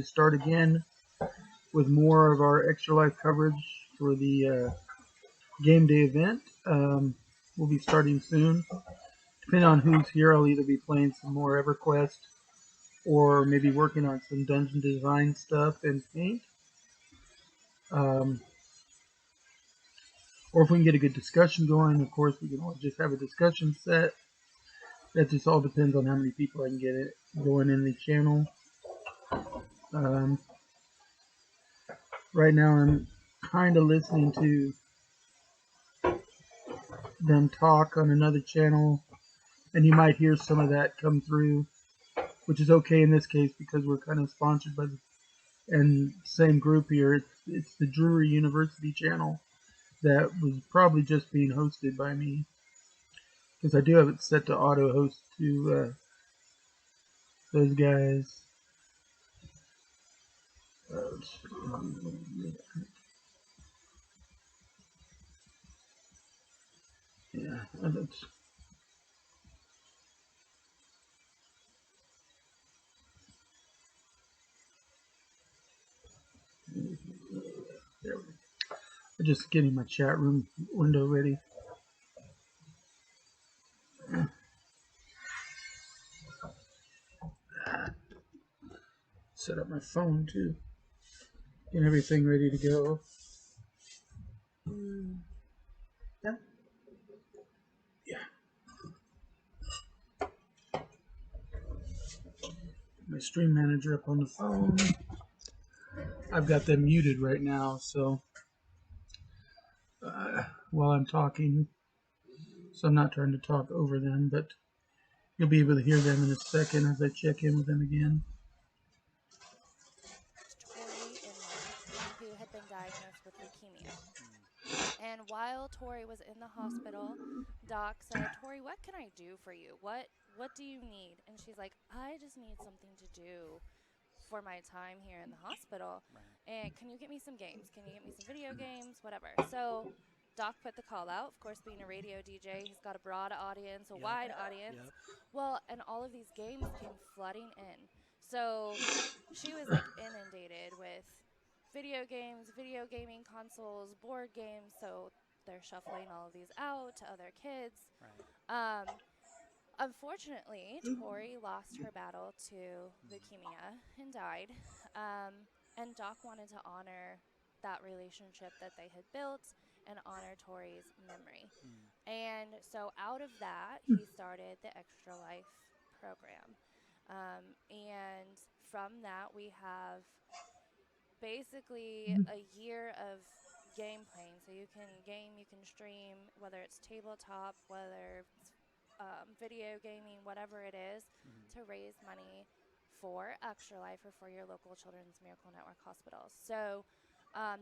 Start again with more of our Extra Life coverage for the game day event. We'll be starting soon. Depending on who's here, I'll either be playing some more EverQuest or maybe working on some dungeon design stuff and paint. Um, or if we can get a good discussion going, of course, we can always just have a discussion set. That just all depends on how many people I can get it going in the channel. Um, right now, I'm kind of listening to them talk on another channel, and you might hear some of that come through, which is okay in this case because we're kind of sponsored by the and same group here. It's the Drury University channel that was probably just being hosted by me because I do have it set to auto host to those guys. Yeah, that's there. I'm just getting my chat room window ready. Set up my phone too. Get everything ready to go. Yeah. Yeah. My stream manager up on the phone. I've got them muted right now, so while I'm talking, so I'm not trying to talk over them, but you'll be able to hear them in a second as I check in with them again. Tori in March, who had been diagnosed with leukemia. And while Tori was in the hospital, Doc said, "Tori, what can I do for you? What do you need?" And she's like, "I just need something to do for my time here in the hospital. Right. And can you get me some games? Can you get me some video games? Whatever." So Doc put the call out. Of course, being a radio DJ, he's got a broad audience, a Yep. wide audience. Yep. Well, and all of these games came flooding in. So she was like inundated with video games, video gaming consoles, board games. So they're shuffling all of these out to other kids. Right. Um, Unfortunately, Tori lost her battle to leukemia and died. And Doc wanted to honor that relationship that they had built and honor Tori's memory. Mm. And so, out of that, he started the Extra Life program. And from that, we have basically a year of game playing. So, you can game, you can stream, whether it's tabletop, whether it's video gaming, whatever it is, Mm-hmm. to raise money for Extra Life or for your local Children's Miracle Network hospitals. So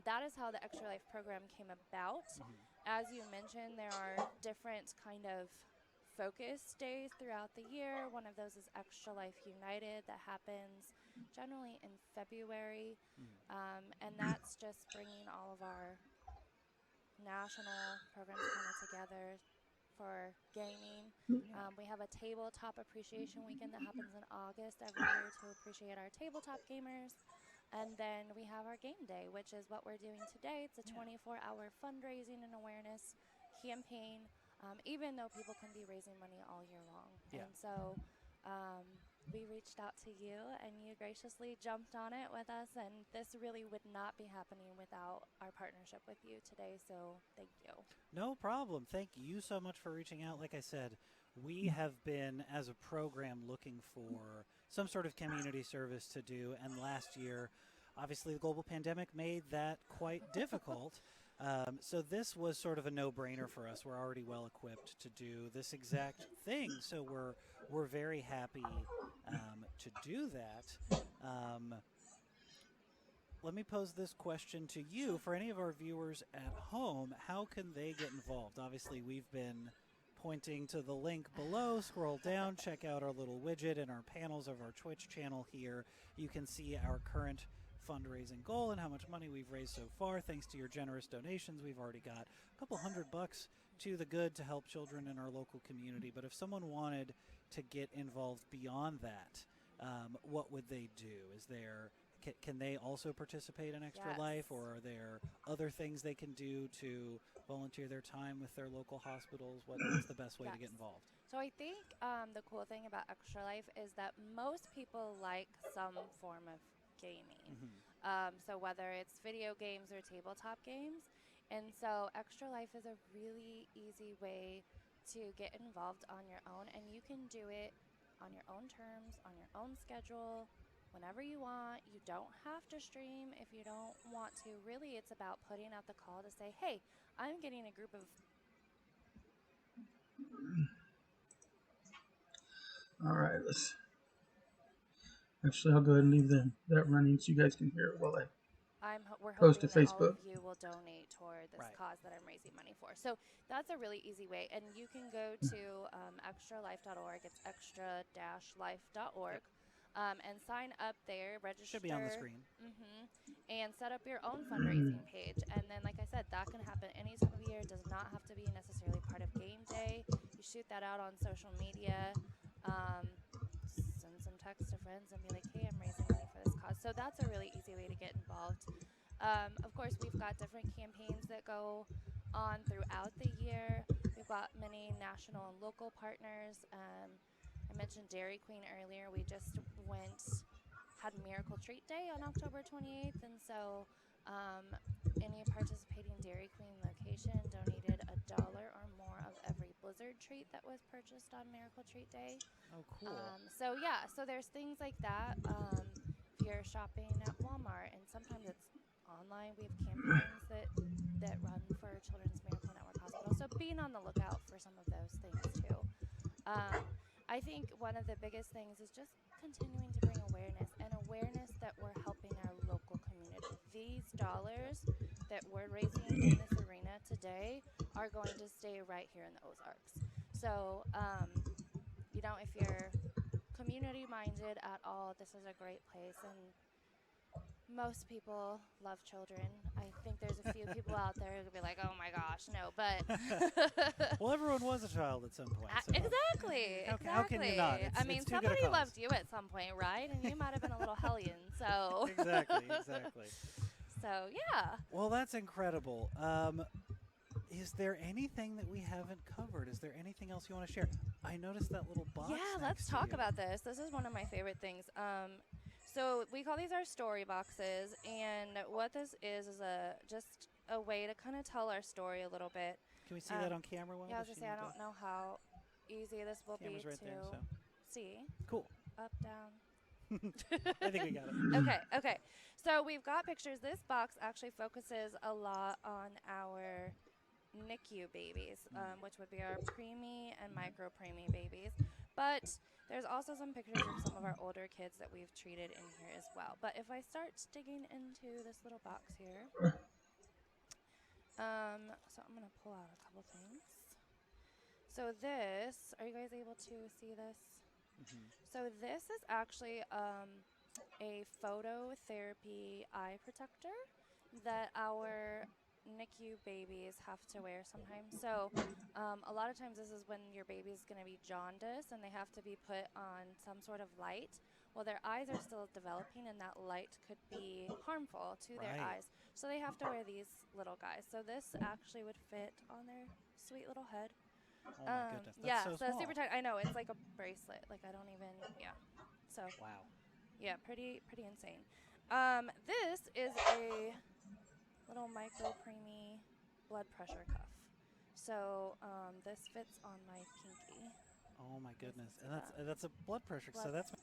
that is how the Extra Life program came about. Mm-hmm. As you mentioned, there are different kind of focus days throughout the year. One of those is Extra Life United that happens generally in February. Mm-hmm. And that's just bringing all of our national programs kind of together for gaming. We have a tabletop appreciation weekend that happens in August every year to appreciate our tabletop gamers. And then we have our game day, which is what we're doing today. It's a Yeah. 24-hour fundraising and awareness campaign, even though people can be raising money all year long. Yeah. And so we reached out to you, and you graciously jumped on it with us. And this really would not be happening without our partnership with you today. So thank you. No problem. Thank you so much for reaching out. Like I said, we have been, as a program, looking for some sort of community service to do. And last year, obviously, the global pandemic made that quite difficult. So this was sort of a no-brainer for us. We're already well equipped to do this exact thing. So we're very happy to do that. Um, Let me pose this question to you. For any of our viewers at home, how can they get involved? Obviously, we've been pointing to the link below. Scroll down, check out our little widget in our panels of our Twitch channel here. You can see our current fundraising goal and how much money we've raised so far. Thanks to your generous donations, we've already got a couple $100 to the good to help children in our local community. But if someone wanted to get involved beyond that, what would they do? Is there can they also participate in Extra Life, or are there other things they can do to volunteer their time with their local hospitals? What's the best way to get involved? So I think the cool thing about Extra Life is that most people like some form of gaming. So whether it's video games or tabletop games. And so Extra Life is a really easy way to get involved on your own, and you can do it on your own terms, on your own schedule, whenever you want. You don't have to stream if you don't want to. Really, it's about putting out the call to say, hey, I'm getting a group of... All right, actually, I'll go ahead and leave that running so you guys can hear it while I we're post hoping to that all of Facebook. you will donate toward this cause that I'm raising money for. So that's a really easy way. And you can go to extralife.org. It's extra-life.org. And sign up there, register. Should be on the screen. And set up your own fundraising page. And then, like I said, that can happen any time of year. It does not have to be necessarily part of game day. You shoot that out on social media. Send some text to friends and be like, hey, I'm raising money for this cause. So that's a really easy way to get involved. Of course, we've got different campaigns that go on throughout the year. We've got many national and local partners. I mentioned Dairy Queen earlier. We just had Miracle Treat Day on October 28th, and so any participating Dairy Queen location donated $1 or more of every Blizzard treat that was purchased on Miracle Treat Day. Oh, cool. So there's things like that. If you're shopping at Walmart, and sometimes it's online, we have campaigns that run for Children's Miracle Network Hospital. So being on the lookout for some of those things too. I think one of the biggest things is just continuing to bring awareness that we're helping our local community. These dollars that we're raising in this arena today are going to stay right here in the Ozarks. So, if you're community minded at all, this is a great place. And most people love children. I think there's a few people out there who could be like, oh my gosh, no, but... Well, everyone was a child at some point. So Exactly. How can you not? Somebody loved you at some point, right? And you might have been a little hellion, so... Exactly. So, yeah. Well, that's incredible. Is there anything that we haven't covered? Is there anything else you want to share? I noticed that little box. Yeah, let's talk about this. This is one of my favorite things. So we call these our story boxes, and what this is just a way to kind of tell our story a little bit. Can we see that on camera? Yeah, I was going to say, I don't know how easy this will be right to there, so. see. Cool. Up, down. I think we got it. Okay. So we've got pictures. This box actually focuses a lot on our NICU babies, which would be our preemie and micro preemie babies. But there's also some pictures of some of our older kids that we've treated in here as well. But if I start digging into this little box here, so I'm going to pull out a couple things. So this, are you guys able to see this? So this is actually a phototherapy eye protector that our NICU babies have to wear sometimes. So a lot of times this is when your baby is going to be jaundiced and they have to be put on some sort of light. Well, their eyes are still developing, and that light could be harmful to their eyes. So they have to wear these little guys. So this actually would fit on their sweet little head. Oh my goodness, that's so small. Super tight. I know, it's like a bracelet. Like, I don't even, So, wow. Yeah, pretty insane. This is a little micro preemie blood pressure cuff. So, this fits on my pinky. Oh my goodness, and that's a blood pressure. So that's.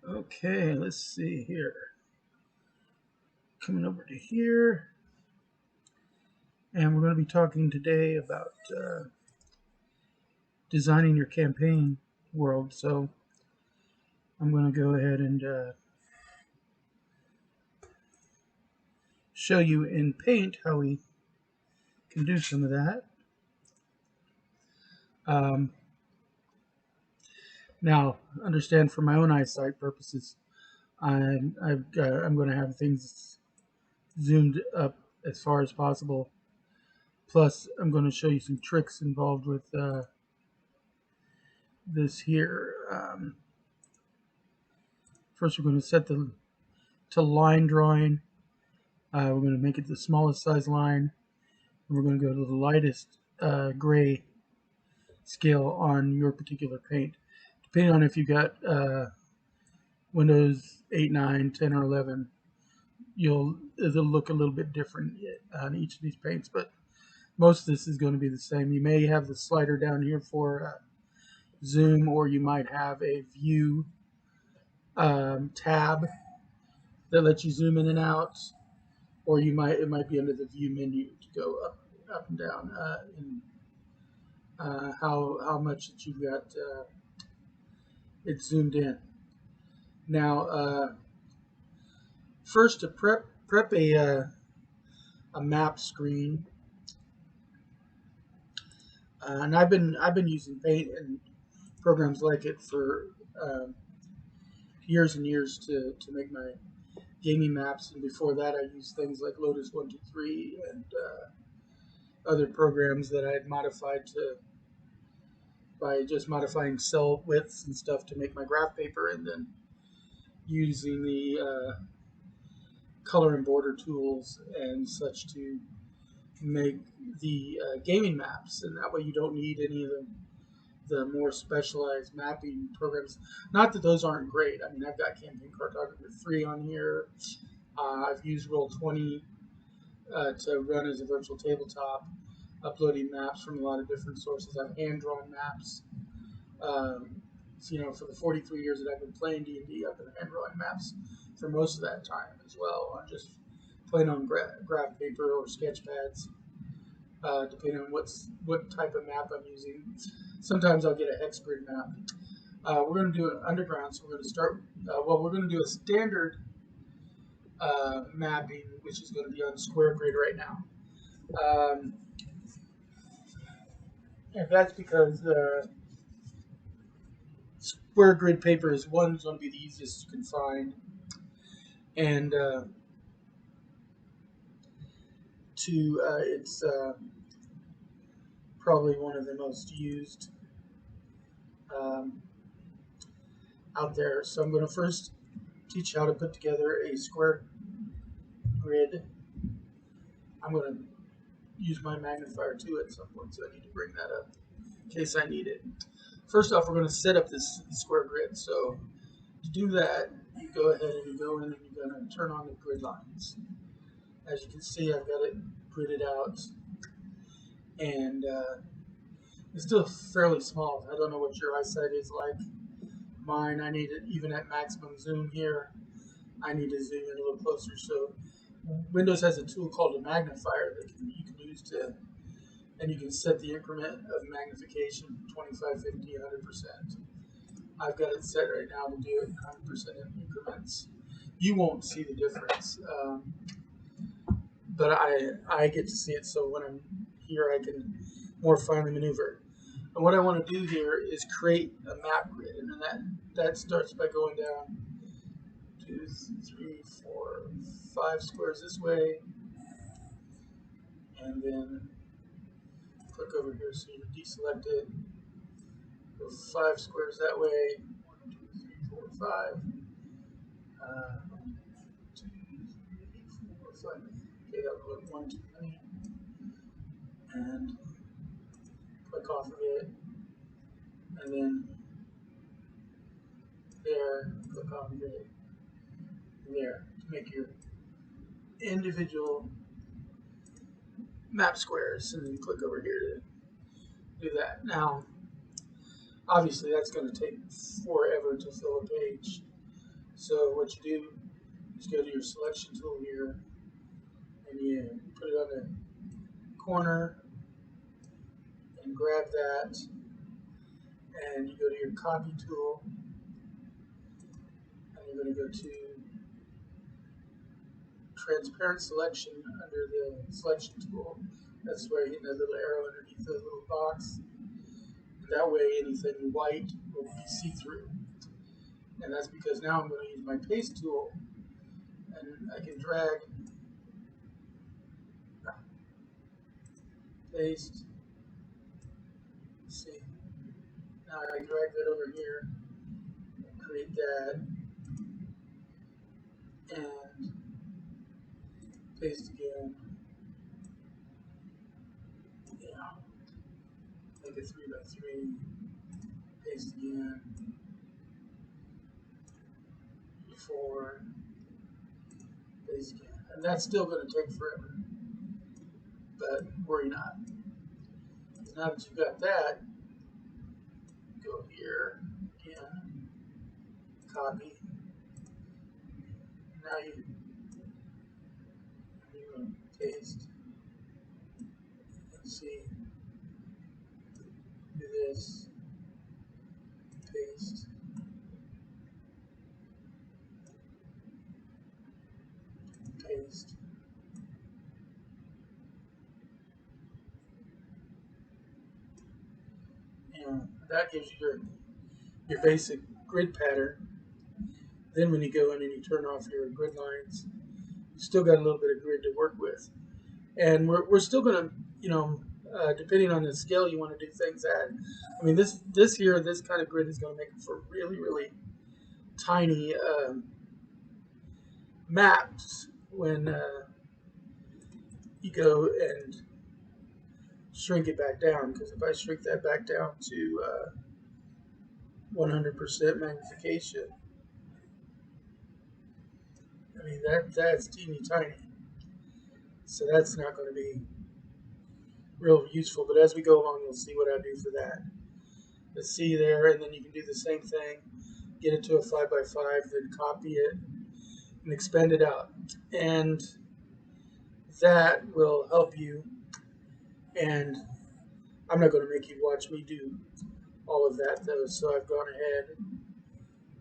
Okay, let's see here. Coming over to here. And we're going to be talking today about designing your campaign world. So I'm going to go ahead and show you in Paint how we can do some of that. Now, understand for my own eyesight purposes, I'm going to have things zoomed up as far as possible Plus, I'm going to show you some tricks involved with this here. First, we're going to set to line drawing. We're going to make it the smallest size line. And we're going to go to the lightest gray scale on your particular paint. Depending on if you got Windows 8, 9, 10, or 11, it'll look a little bit different on each of these paints, but most of this is going to be the same. You may have the slider down here for zoom, or you might have a view tab that lets you zoom in and out, or it might be under the view menu to go up and down how much that you've got it zoomed in. Now, first to prep a map screen, and I've been using Paint and programs like it for years and years to make my gaming maps, and before that I used things like Lotus 123 and other programs that I had modified by just modifying cell widths and stuff to make my graph paper, and then using the color and border tools and such to make the gaming maps, and that way you don't need any of the more specialized mapping programs. Not that those aren't great. I mean, I've got Campaign Cartographer 3 on here. I've used Roll20 to run as a virtual tabletop, uploading maps from a lot of different sources. I've hand-drawn maps. For the 43 years that I've been playing D&D, I've been hand-drawing maps for most of that time as well. I'm just playing on graph paper or sketch pads, depending on what type of map I'm using. Sometimes I'll get a hex grid map. We're going to do an underground, so we're going to start. We're going to do a standard mapping, which is going to be on square grid right now. And that's because square grid paper is going to be the easiest you can find, and it's probably one of the most used out there. So I'm going to first teach you how to put together a square grid. I'm going to use my magnifier too at some point, so I need to bring that up in case I need it. First off, we're going to set up this square grid. So to do that, you go ahead and you go in and you're going to turn on the grid lines. As you can see, I've got it gridded out, and it's still fairly small. I don't know what your eyesight is like. Mine, I need it even at maximum zoom here. I need to zoom in a little closer. So Windows has a tool called a magnifier that you can use and you can set the increment of magnification 25, 50, 100%. I've got it set right now to do it in 100% increments. You won't see the difference, but I get to see it, so when I'm here I can more finely maneuver. And what I want to do here is create a map grid, and then that starts by going down 2, 3, 4, 5 squares this way, and then click over here so you deselect it. Go 5 squares that way. 1, 2, 3, 4, 5. 2, 3, 4, 5. Okay, that would look 1 too many. And click off of it, and then there, click off of it, and there, to make your individual map squares, and then click over here to do that. Now, obviously that's going to take forever to fill a page, so what you do is go to your selection tool here, and you put it on the corner, and grab that, and you go to your copy tool, and you're going to go to transparent selection under the selection tool. That's where you hit that little arrow underneath the little box. That way anything white will be see-through. And that's because now I'm going to use my paste tool, and I can drag paste. Let's see. Now I drag that over here, create that, and paste again. Yeah. Make it 3 by 3. Paste again. 4. Paste again. And that's still going to take forever. But worry not. Now that you've got that, go here again, copy. Now you paste. Let's see. Do this. Paste. Paste. And that gives you your basic grid pattern. Then when you go in and you turn off your grid lines, you still got a little bit of grid to work with. And we're still going to, depending on the scale you want to do things at. I mean, this kind of grid is going to make for really, really tiny maps when you go and shrink it back down. Because if I shrink that back down to 100% magnification, I mean that's teeny tiny. So that's not going to be real useful. But as we go along, you'll see what I do for that. Let's see there, and then you can do the same thing. Get it to a 5 by 5, then copy it and expand it out. And that will help you. And I'm not going to make you watch me do all of that though. So I've gone ahead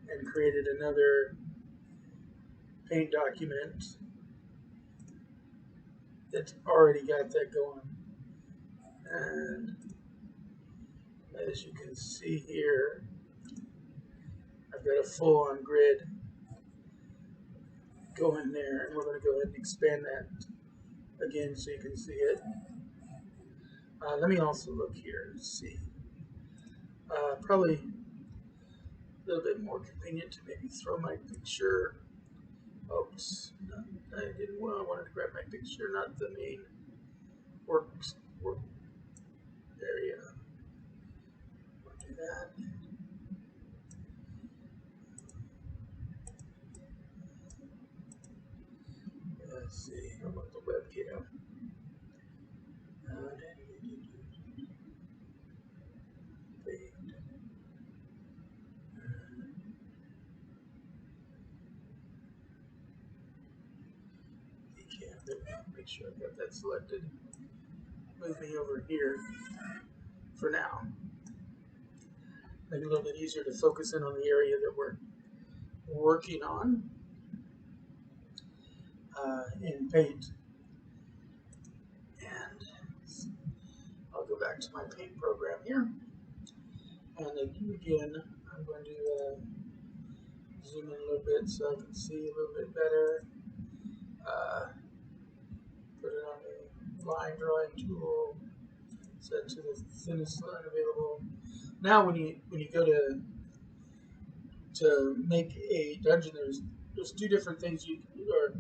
and created another paint document that's already got that going. And as you can see here, I've got a full-on grid going there, and we're going to go ahead and expand that again so you can see it. Let me also look here and see. Probably a little bit more convenient to maybe throw my picture. Oops, no, I didn't want. I wanted to grab my picture, not the main work area. I'll do that. Let's see. How about the webcam? Make sure I've got that selected. Move me over here for now. Make it a little bit easier to focus in on the area that we're working on in Paint. And I'll go back to my Paint program here. And again, I'm going to zoom in a little bit so I can see a little bit better. Put it on the line drawing tool, set to the thinnest line available. Now when you go to make a dungeon, there's two different things you can do, or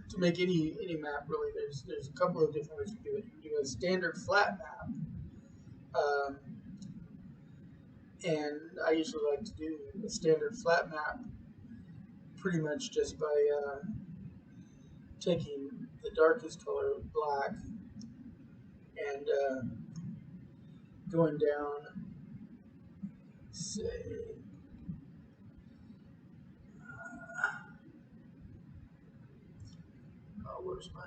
to make any map really. There's a couple of different ways you do it. You can do a standard flat map, and I usually like to do a standard flat map pretty much just by taking the darkest color, black, and going down, say, where's my,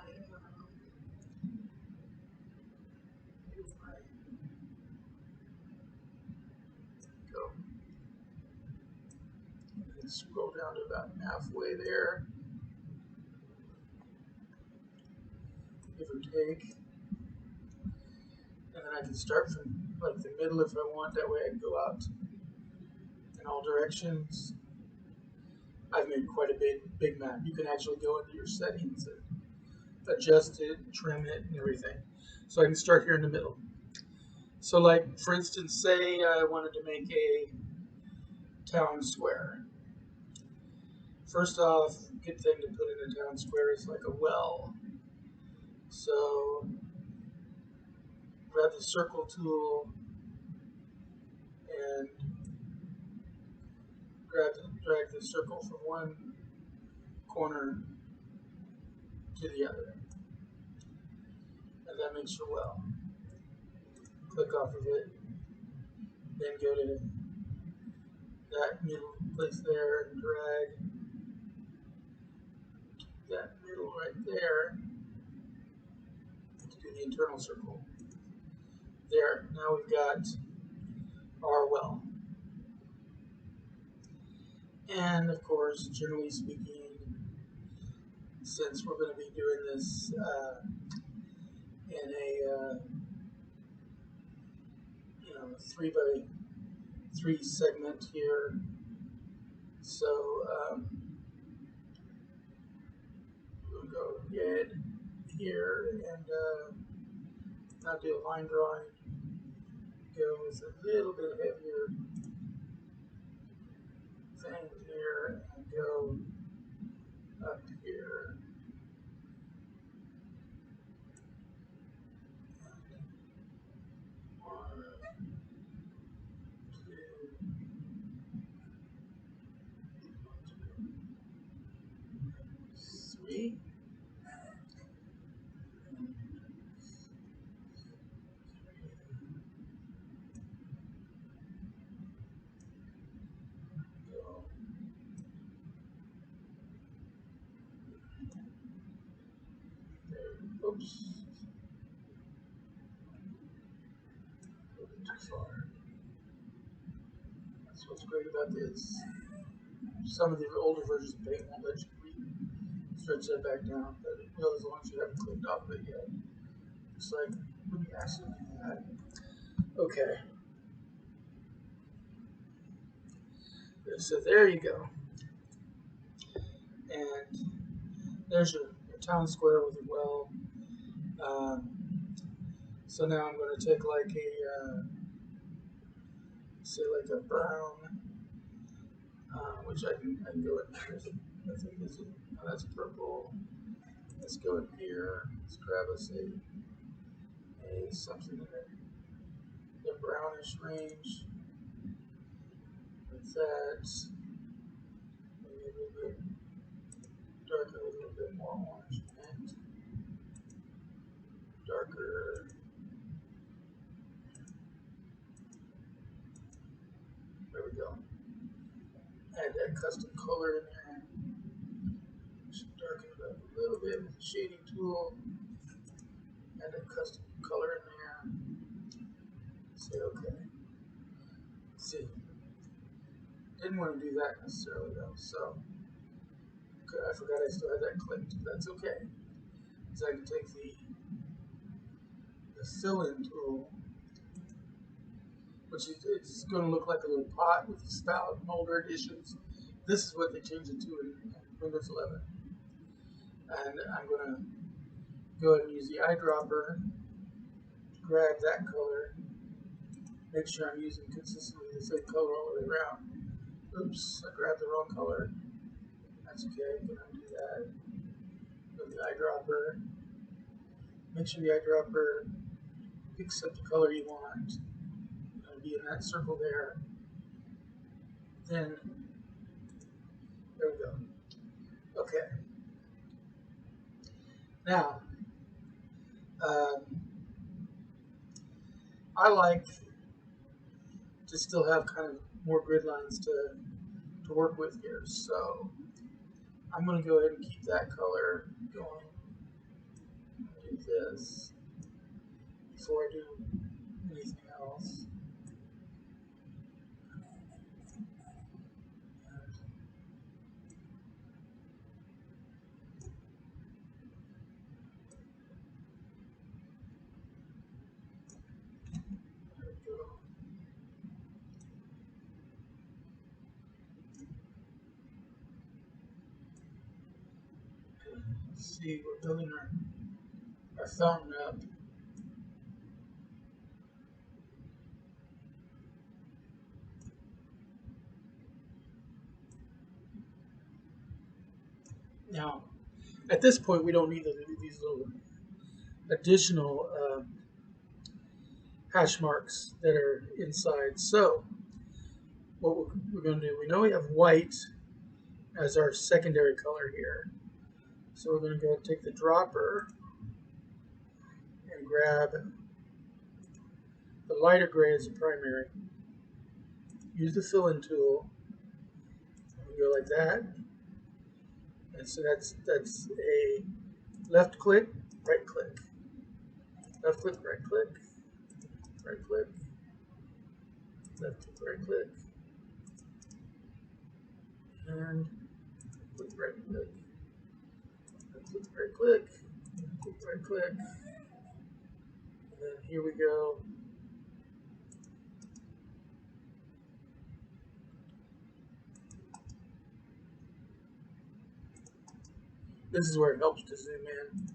go. And scroll down to about halfway there, give or take. And then I can start from like the middle if I want. That way I can go out in all directions. I've made quite a big map. You can actually go into your settings and adjust it, trim it, and everything. So I can start here in the middle. So like, for instance, say I wanted to make a town square. First off, good thing to put in a town square is like a well. So grab the circle tool and drag the circle from one corner to the other. And that makes your well. Click off of it, then go to that middle place there and drag that middle right there to do the internal circle. There, now we've got our well. And of course, generally speaking, since we're going to be doing this in a 3x3 segment here, so we'll go ahead here and now do a line drawing. Go with a little bit heavier thing here and go up here. One, two, 3. Go. There. Oops. A little bit too far. That's what's great about this. Some of the older versions of Paint won't let you stretch that back down, but it will as long as you haven't clicked off of it yet. It's like when you actually do that. Okay. So there you go. And there's your town square with a well. So now I'm going to take like a, say like a brown, which I can go in here. I think this is, oh, that's purple. Let's go in here. Let's grab us a something in the brownish range. With that, maybe a little bit darker, a little bit more orange, and darker. There we go. Add that custom color in there. Should darken it up a little bit with the shading tool. Add that custom color in there. Say okay. See, didn't want to do that necessarily though, so okay, I forgot I still had that clicked. That's okay. So I can take the fill-in tool, which is it's going to look like a little pot with a spout in older editions. This is what they changed it to in Windows 11. And I'm going to go ahead and use the eyedropper, grab that color, make sure I'm using consistently the same color all the way around. Oops, I grabbed the wrong color. That's okay, can undo that. Go to the eyedropper. Make sure the eyedropper picks up the color you want. It'll be in that circle there. Then, there we go. Okay. Now, I like to still have kind of more grid lines to work with here. So I'm going to go ahead and keep that color going. Do this before I do anything else. There we go. Let's see, we're building our fountain up. Now, at this point, we don't need these little additional hash marks that are inside. So, what we're going to do, we know we have white as our secondary color here. So we're going to go take the dropper and grab the lighter gray as a primary. Use the fill-in tool. And go like that. And so that's a left click, right click. Left click, right click. Right click. Left click, right click. And click, right click. Left click, right click. Click, right click. And then here we go. This is where it helps to zoom in.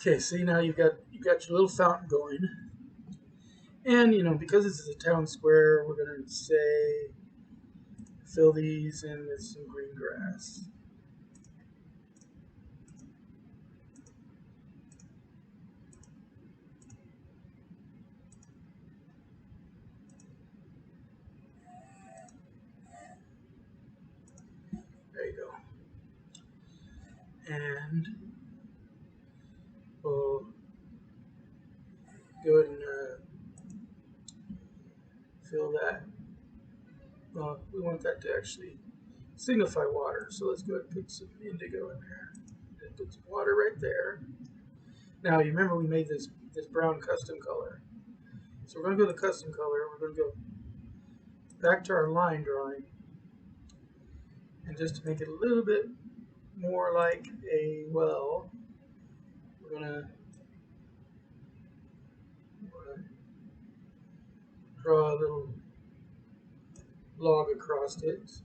Okay, see now you've got your little fountain going, and because this is a town square, we're going to say fill these in with some green grass. There you go. And we'll go ahead and fill that. Well, we want that to actually signify water, so let's go ahead and put some indigo in there. And put some water right there. Now, you remember we made this brown custom color. So we're going to go to custom color. We're going to go back to our line drawing. And just to make it a little bit more like a well, we're going to draw a little log across it.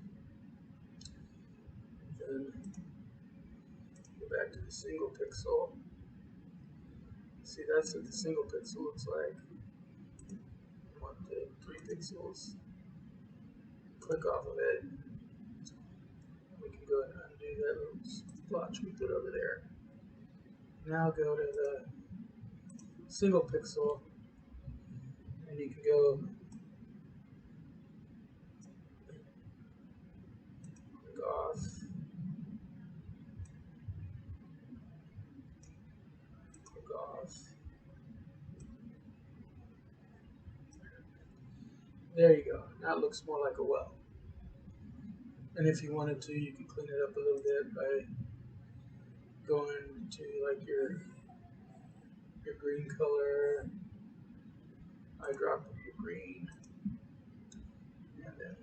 Then go back to the single pixel. See, that's what the single pixel looks like. 1, 2, 3 pixels. Click off of it. We can go ahead and undo that little splotch we put over there. Now go to the single pixel, and you can go click off. Click off. There you go. Now it looks more like a well. And if you wanted to, you can clean it up a little bit by going to like your green color. I dropped your green, and then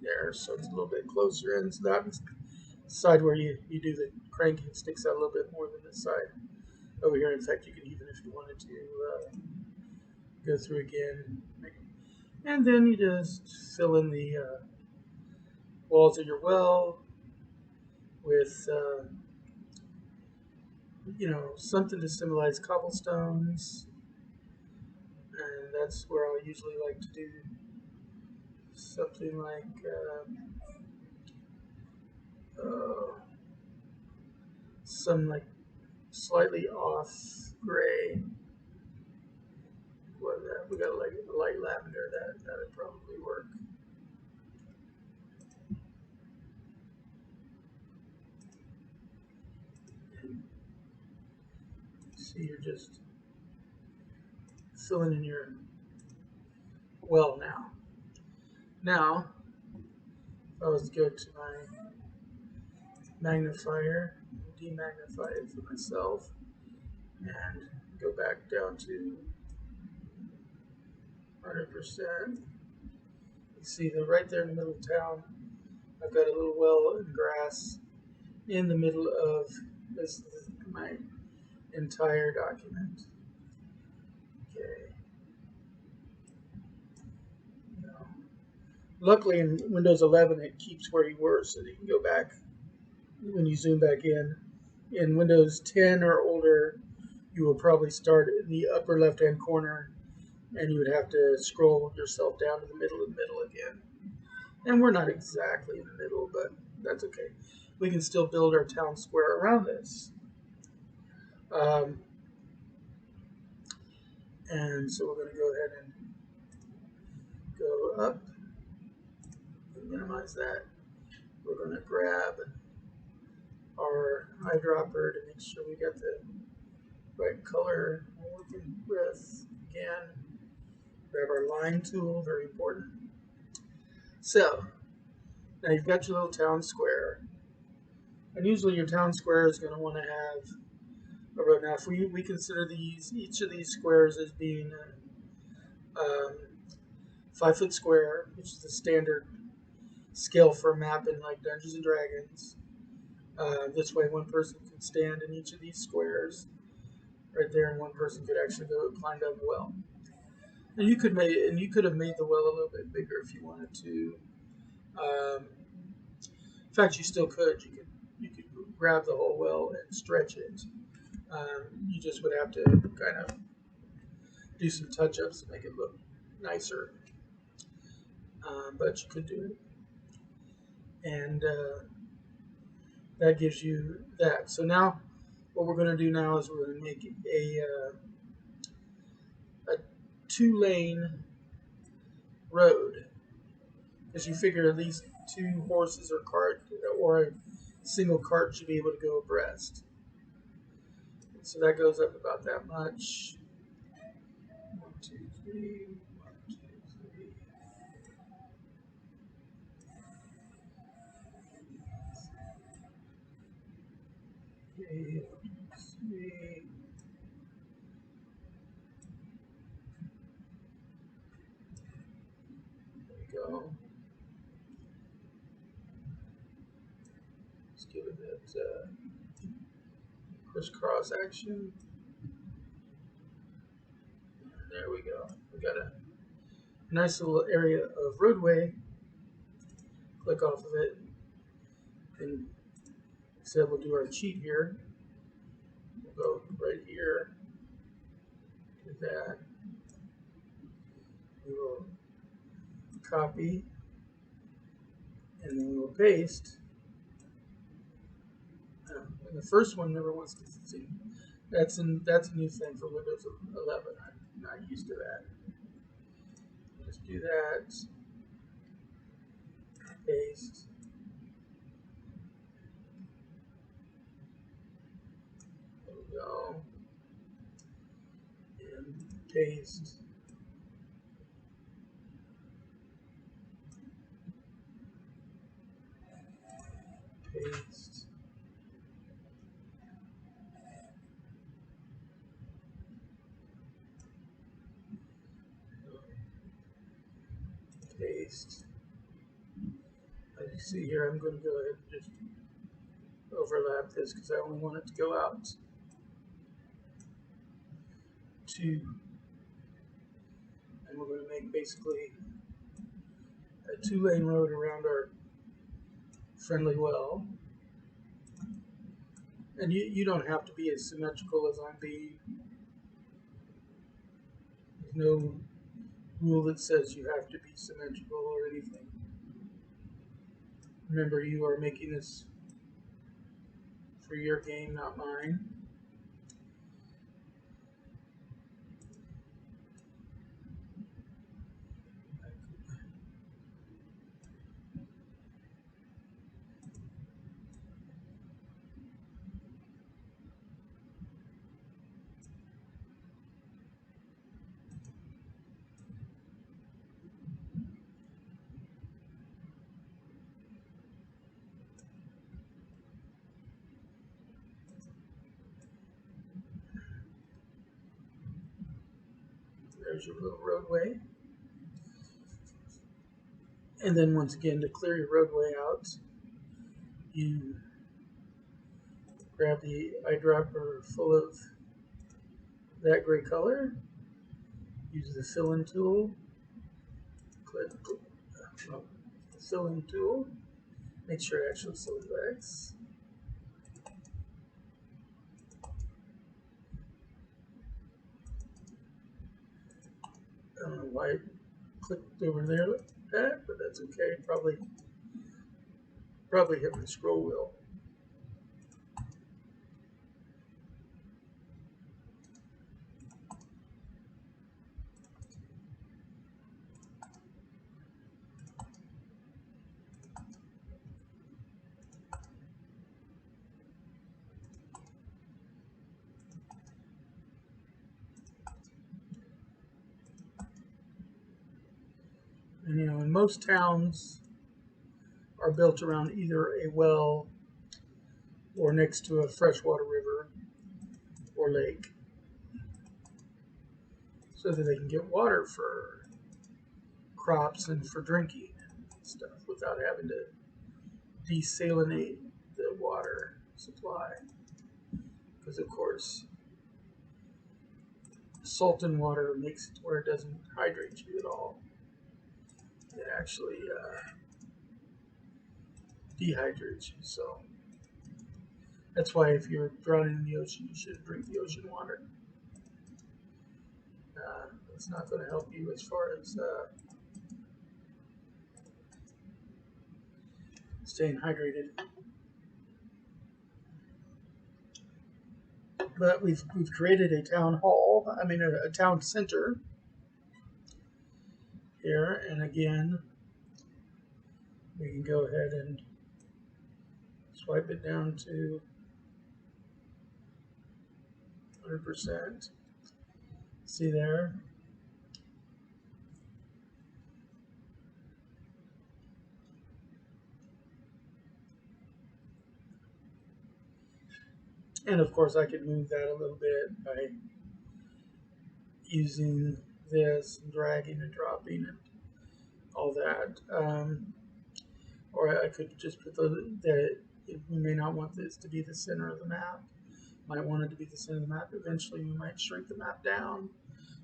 there, so it's a little bit closer in. So that side where you do the cranking sticks out a little bit more than this side over here. In fact, you can even, if you wanted to, go through again, and then you just fill in the walls of your well with something to symbolize cobblestones, and that's where I'll usually like to do something like some like slightly off gray. What that? We got like a light lavender. That'd probably work. See, you're just filling in your well now. Now, if I was to go to my magnifier, demagnify it for myself, and go back down to 100%. You see that right there in the middle of town, I've got a little well and grass in the middle of this my entire document. Okay. Luckily in Windows 11 it keeps where you were so that you can go back when you zoom back in. In Windows 10 or older, you will probably start in the upper left-hand corner, and you would have to scroll yourself down to the middle again. And we're not exactly in the middle, but that's okay. We can still build our town square around this. Um, and so we're going to go ahead and go up and minimize that. We're going to grab our eyedropper to make sure we got the right color we're working with. Again, grab our line tool, very important. So, now you've got your little town square. And usually your town square is going to want to have a road. Now, if we consider each of these squares as being a 5-foot square, which is the standard scale for a map in like Dungeons and Dragons. This way, one person can stand in each of these squares right there, and one person could actually go climb down the well. And you could have made the well a little bit bigger if you wanted to. In fact, you still could. You could grab the whole well and stretch it. You just would have to kind of do some touch-ups to make it look nicer. But you could do it, and that gives you that. So now, what we're going to do now is we're going to make a 2-lane road, because you figure at least 2 horses or cart or a single cart should be able to go abreast. So that goes up about that much. 1, 2, 3. 1, 2, 3. Okay, 1, 2, 3. There we go. Let's give it that crisscross action. There we go. We got a nice little area of roadway. Click off of it, and instead we'll do our cheat here. We'll go right here to that. We will copy, and then we will paste. And the first one never wants to see. That's a new thing for Windows 11. I'm not used to that. Just do that. Paste. There we go. And paste. Paste. Paste. As you see here, I'm going to go ahead and just overlap this because I only want it to go out to, and we're going to make basically a 2-lane road around our friendly well. And you don't have to be as symmetrical as I'm being. There's no rule that says you have to be symmetrical or anything. Remember, you are making this for your game, not mine. There's your little roadway. And then once again, to clear your roadway out, you grab the eyedropper full of that gray color, use the fill-in tool, click the fill-in tool, make sure it actually selects. I don't know why clicked over there like that, but that's okay. Probably hit my scroll wheel. And and most towns are built around either a well or next to a freshwater river or lake, so that they can get water for crops and for drinking and stuff without having to desalinate the water supply. Because, of course, salt in water makes it where it doesn't hydrate you at all. It actually dehydrates you. So that's why if you're drowning in the ocean, you should drink the ocean water. It's not going to help you as far as staying hydrated. But we've created a town hall. I mean, a town center here, and again, we can go ahead and swipe it down to 100%. See there? And of course, I could move that a little bit by using this and dragging and dropping and all that. Or I could just put we may not want this to be the center of the map. Might want it to be the center of the map. Eventually, we might shrink the map down,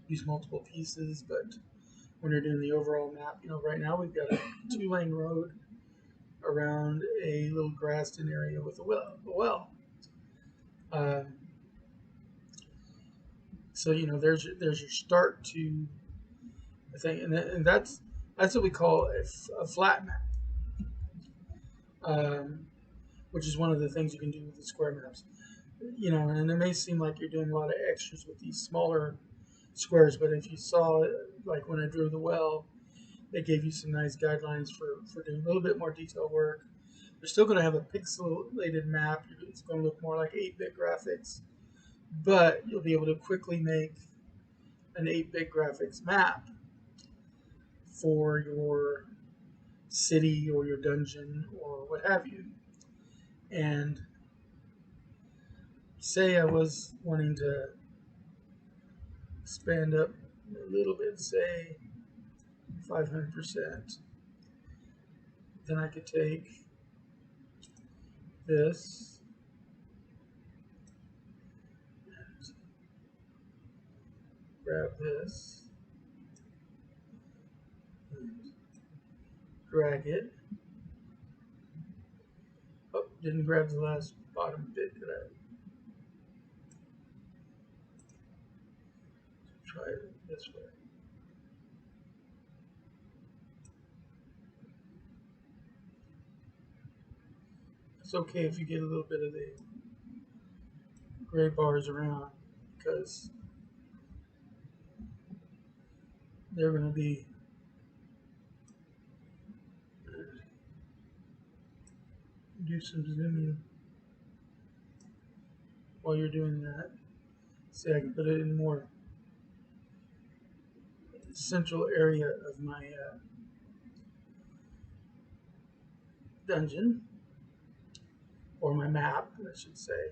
use multiple pieces, but when you're doing the overall map, right now we've got a 2-lane road around a little grassed in area with a well. So there's your start to the thing, and that's what we call a flat map, which is one of the things you can do with the square maps. And it may seem like you're doing a lot of extras with these smaller squares, but if you saw, like when I drew the well, they gave you some nice guidelines for doing a little bit more detailed work. You're still going to have a pixelated map. It's going to look more like 8-bit graphics, but you'll be able to quickly make an 8-bit graphics map for your city or your dungeon or what have you. And say I was wanting to expand up a little bit, say 500%, then I could take this and grab this and drag it. Oh, didn't grab the last bottom bit, did I? Try it this way. It's okay if you get a little bit of the gray bars around, because they're going to be do some zooming while you're doing that. See, I can put it in more central area of my dungeon, or my map, I should say.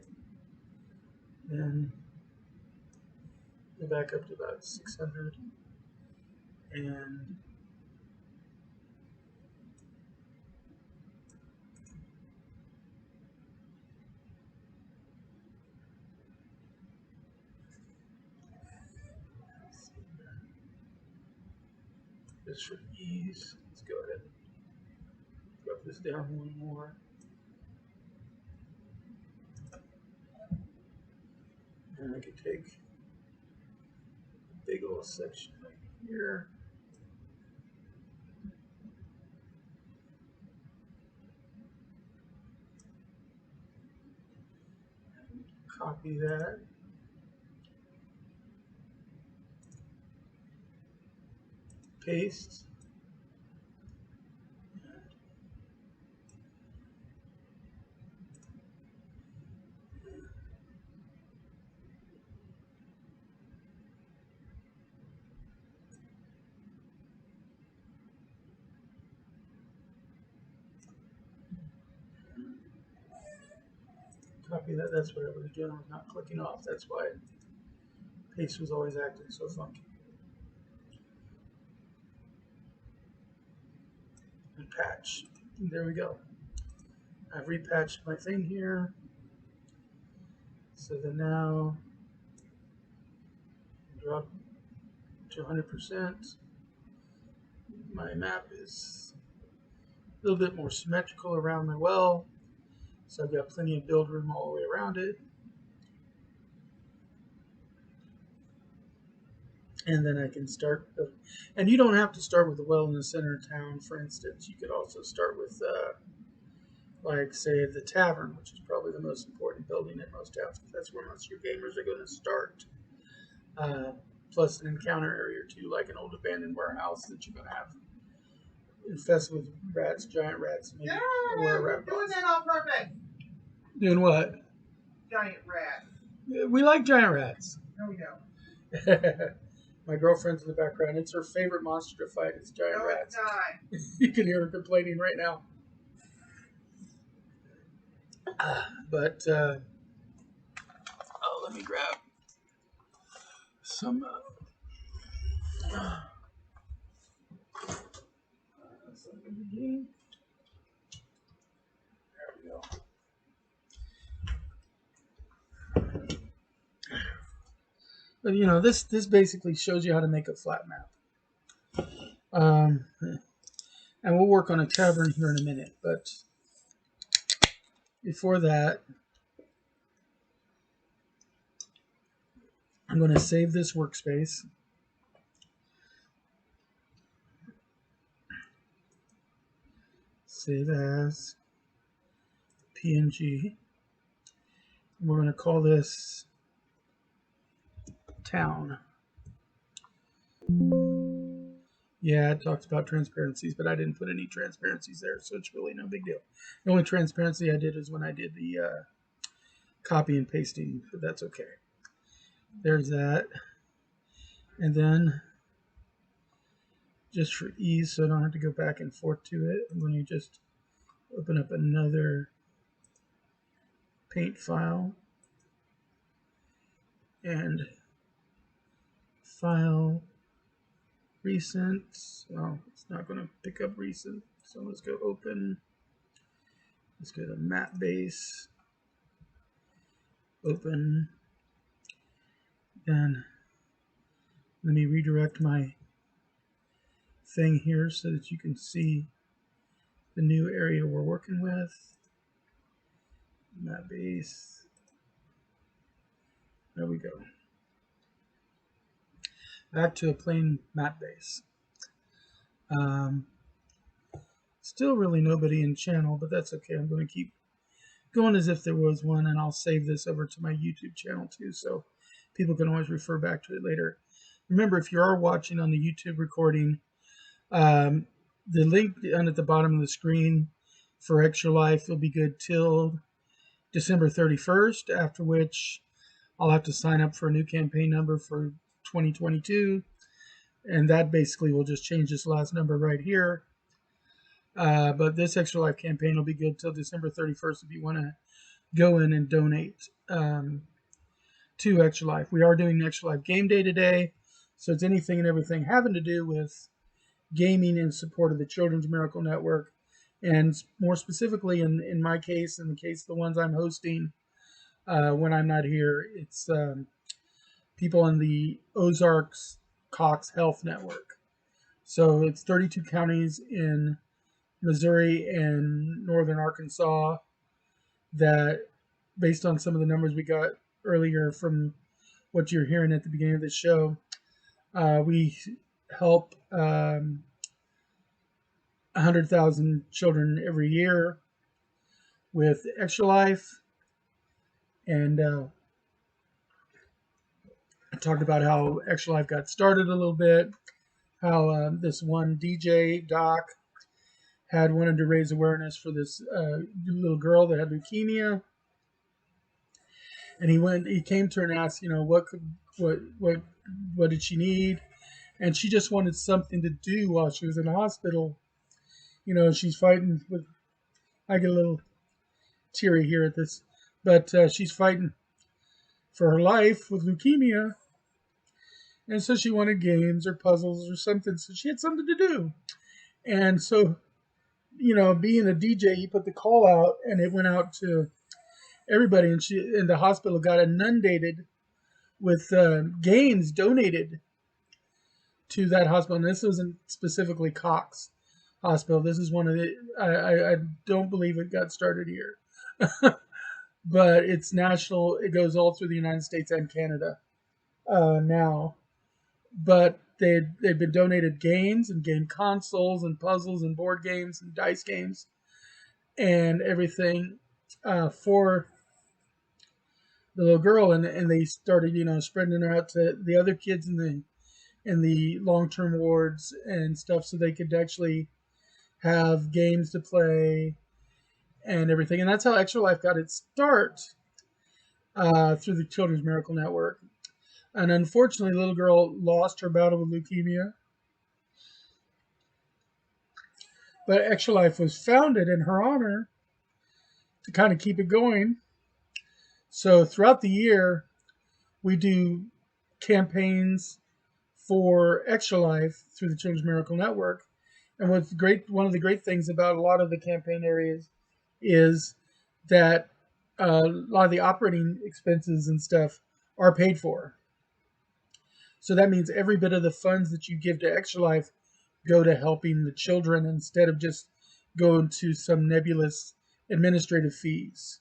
Then go back up to about 600 and just for ease, let's go ahead and drop this down one more. And I could take a big old section right here Copy that. Paste. Copy that. That's what I was doing. I was not clicking off. That's why paste was always acting so funky. And patch. There we go. I've repatched my thing here. So then now drop to 100%. My map is a little bit more symmetrical around my well. So I've got plenty of build room all the way around it. And then I can start, and you don't have to start with a well in the center of town, for instance. You could also start with, like, say, the tavern, which is probably the most important building in most towns, because that's where most of your gamers are going to start. Plus an encounter area or two, like an old abandoned warehouse that you're going to have infested with rats, giant rats. Maybe You're doing that on purpose. Doing what? Giant rat. We like giant rats. No, we don't. My girlfriend's in the background. It's her favorite monster to fight. It's giant rats. No, it's not. You can hear her complaining right now. But oh, let me grab some. There we go. But you know, this basically shows you how to make a flat map. And we'll work on a tavern here in a minute. But before that, I'm going to save this workspace. Save as PNG. And we're going to call this town. Yeah, it talks about transparencies, but I didn't put any transparencies there, so it's really no big deal. The only transparency I did is when I did the copy and pasting, but that's okay. There's that. And then, just for ease, so I don't have to go back and forth to it, I'm going to just open up another paint file and file recent. Oh, it's not going to pick up recent, so let's go open. Let's go to map base, open. Then let me redirect my thing here so that you can see the new area we're working with. Map base. There we go. Back to a plain map base. Still really nobody in channel, but that's okay. I'm going to keep going as if there was one, and I'll save this over to my YouTube channel too, so people can always refer back to it later. Remember, if you are watching on the YouTube recording, the link down at the bottom of the screen for Extra Life will be good till December 31st, after which I'll have to sign up for a new campaign number for 2022, and that basically will just change this last number right here. But this Extra Life campaign will be good till December 31st if you want to go in and donate to Extra Life. We are doing Extra Life Game Day today, so it's anything and everything having to do with gaming in support of the Children's Miracle Network, and more specifically in my case, in the case of the ones I'm hosting when I'm not here, it's people in the Ozarks Cox Health Network. So it's 32 counties in Missouri and northern Arkansas that, based on some of the numbers we got earlier from what you're hearing at the beginning of the show, we help 100,000 children every year with Extra Life, and talked about how Extra Life got started a little bit, how this one DJ, Doc, had wanted to raise awareness for this little girl that had leukemia. And he came to her and asked, what did she need? And she just wanted something to do while she was in the hospital. She's fighting with, I get a little teary here at this, but she's fighting for her life with leukemia. And so she wanted games or puzzles or something. So she had something to do. And so, being a DJ, he put the call out and it went out to everybody. And she in the hospital got inundated with games donated to that hospital. And this wasn't specifically Cox Hospital. This is one of the, I don't believe it got started here. But it's national. It goes all through the United States and Canada now. But they've been donated games and game consoles and puzzles and board games and dice games and everything for the little girl, and they started spreading her out to the other kids in the long-term wards and stuff, so they could actually have games to play and everything. And that's how Extra Life got its start through the Children's Miracle Network. And unfortunately, the little girl lost her battle with leukemia. But Extra Life was founded in her honor to kind of keep it going. So throughout the year, we do campaigns for Extra Life through the Children's Miracle Network. And one of the great things about a lot of the campaign areas is that a lot of the operating expenses and stuff are paid for. So that means every bit of the funds that you give to Extra Life go to helping the children instead of just going to some nebulous administrative fees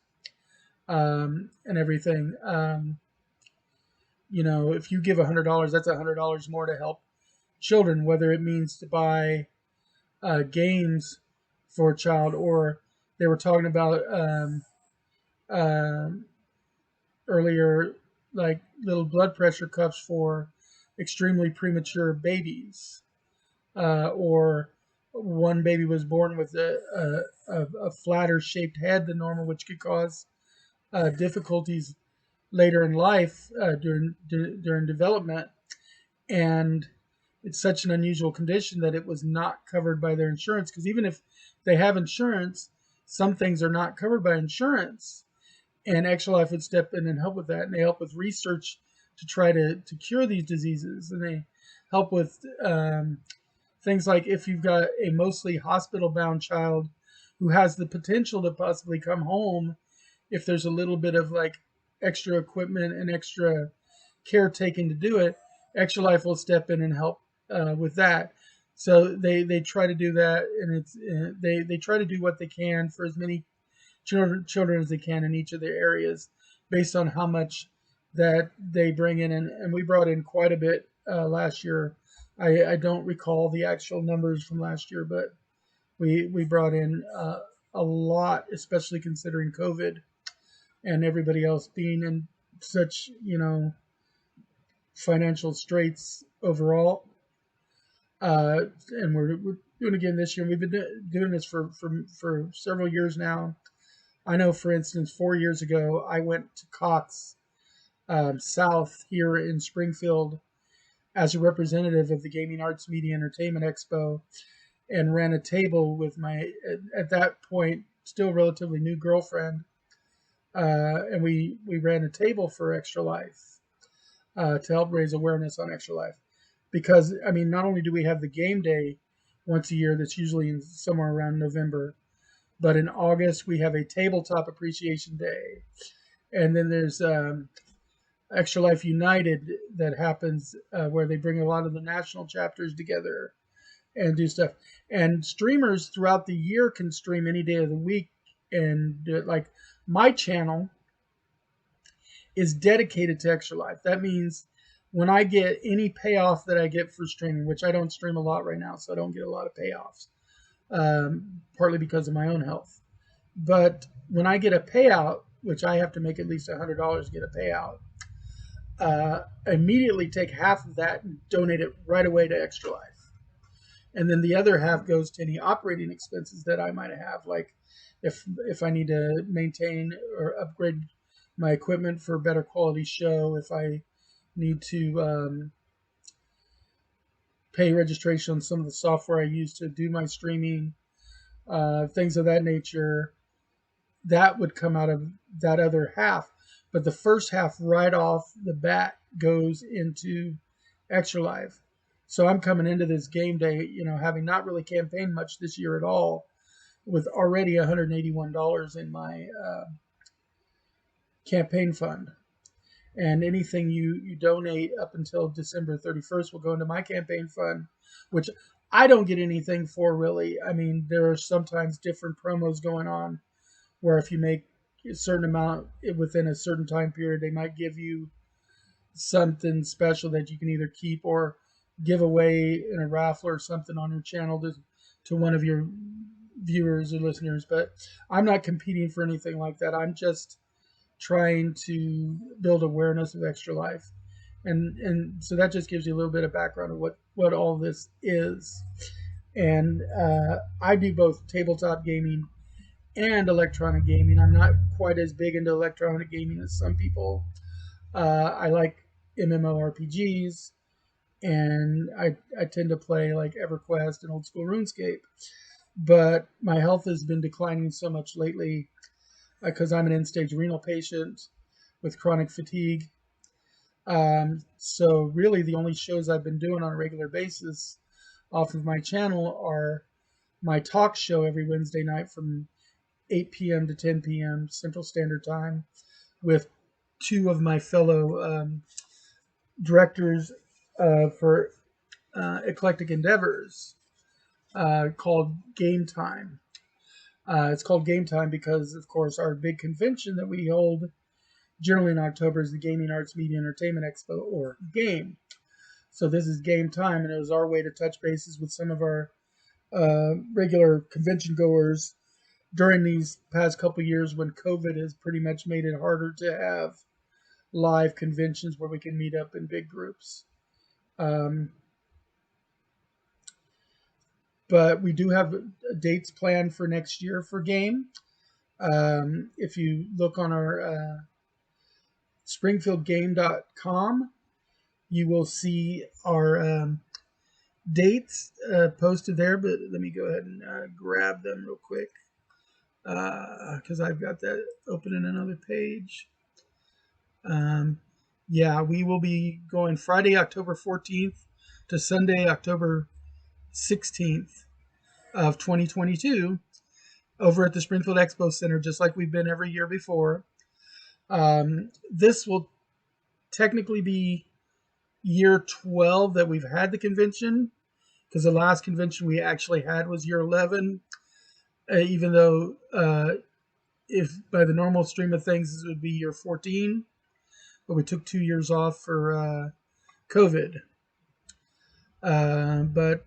and everything. If you give $100, that's $100 more to help children, whether it means to buy games for a child, or they were talking about earlier, like little blood pressure cuffs for extremely premature babies, or one baby was born with a flatter shaped head than normal, which could cause difficulties later in life during development. And it's such an unusual condition that it was not covered by their insurance, because even if they have insurance, some things are not covered by insurance. And Extra Life would step in and help with that. And they help with research to try to cure these diseases. And they help with things like if you've got a mostly hospital-bound child who has the potential to possibly come home, if there's a little bit of like extra equipment and extra care taken to do it, Extra Life will step in and help with that. So they try to do that, and it's they try to do what they can for as many children as they can in each of their areas, based on how much that they bring in. And we brought in quite a bit last year. I don't recall the actual numbers from last year, but we brought in a lot, especially considering COVID and everybody else being in such financial straits overall. And we're doing it again this year. We've been doing this for several years now. I know, for instance, 4 years ago, I went to Cox South here in Springfield as a representative of the Gaming Arts Media Entertainment Expo, and ran a table with my, at that point, still relatively new girlfriend. And we ran a table for Extra Life to help raise awareness on Extra Life. Because, I mean, not only do we have the game day once a year, that's usually in somewhere around November, but in August we have a tabletop appreciation day. And then there's Extra Life United that happens where they bring a lot of the national chapters together and do stuff. And streamers throughout the year can stream any day of the week and do it. Like my channel is dedicated to Extra Life. That means when I get any payoff that I get for streaming, which I don't stream a lot right now, so I don't get a lot of payoffs, partly because of my own health. But when I get a payout, which I have to make at least $100 to get a payout, immediately take half of that and donate it right away to Extra Life. And then the other half goes to any operating expenses that I might have, like if I need to maintain or upgrade my equipment for a better quality show, if I need to pay registration on some of the software I use to do my streaming, things of that nature, that would come out of that other half. But the first half right off the bat goes into Extra Life. So I'm coming into this game day, having not really campaigned much this year at all, with already $181 in my campaign fund. And anything you donate up until December 31st will go into my campaign fund, which I don't get anything for, really. I mean, there are sometimes different promos going on where if you make a certain amount within a certain time period, they might give you something special that you can either keep or give away in a raffle or something on your channel to one of your viewers or listeners. But I'm not competing for anything like that. I'm just trying to build awareness of Extra Life. And so that just gives you a little bit of background of what all this is. And I do both tabletop gaming and electronic gaming. I'm not quite as big into electronic gaming as some people. I like MMORPGs, and I tend to play like EverQuest and old school RuneScape. But my health has been declining so much lately because I'm an end-stage renal patient with chronic fatigue. So really the only shows I've been doing on a regular basis off of my channel are my talk show every Wednesday night from 8 p.m. to 10 p.m. Central Standard Time with two of my fellow directors for Eclectic Endeavors called Game Time. It's called Game Time because, of course, our big convention that we hold generally in October is the Gaming Arts Media Entertainment Expo, or GAME. So this is Game Time, and it was our way to touch bases with some of our regular convention goers during these past couple of years when COVID has pretty much made it harder to have live conventions where we can meet up in big groups. But we do have dates planned for next year for GAME. If you look on our springfieldgame.com, you will see our dates posted there. But let me go ahead and grab them real quick because I've got that open in another page. Yeah, we will be going Friday, October 14th to Sunday, October 16th of 2022 over at the Springfield Expo Center, just like we've been every year before. This will technically be year 12 that we've had the convention, because the last convention we actually had was year 11, even though if by the normal stream of things this would be year 14, but we took 2 years off for COVID. But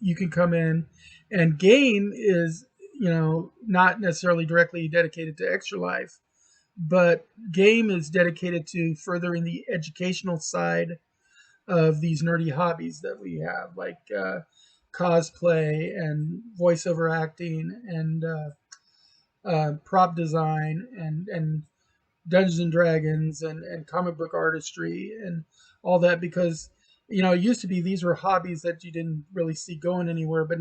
you can come in, and GAME is, not necessarily directly dedicated to Extra Life, but GAME is dedicated to furthering the educational side of these nerdy hobbies that we have, like cosplay and voiceover acting and prop design and Dungeons and Dragons and comic book artistry and all that, because it used to be these were hobbies that you didn't really see going anywhere, but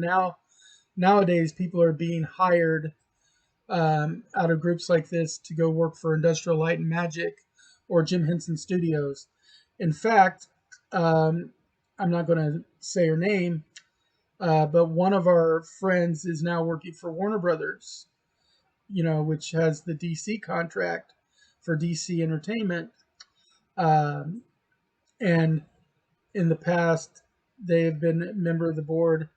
nowadays people are being hired out of groups like this to go work for Industrial Light and Magic or Jim Henson Studios. In fact, I'm not going to say her name, but one of our friends is now working for Warner Brothers, which has the DC contract for DC Entertainment. And in the past, they have been a member of the board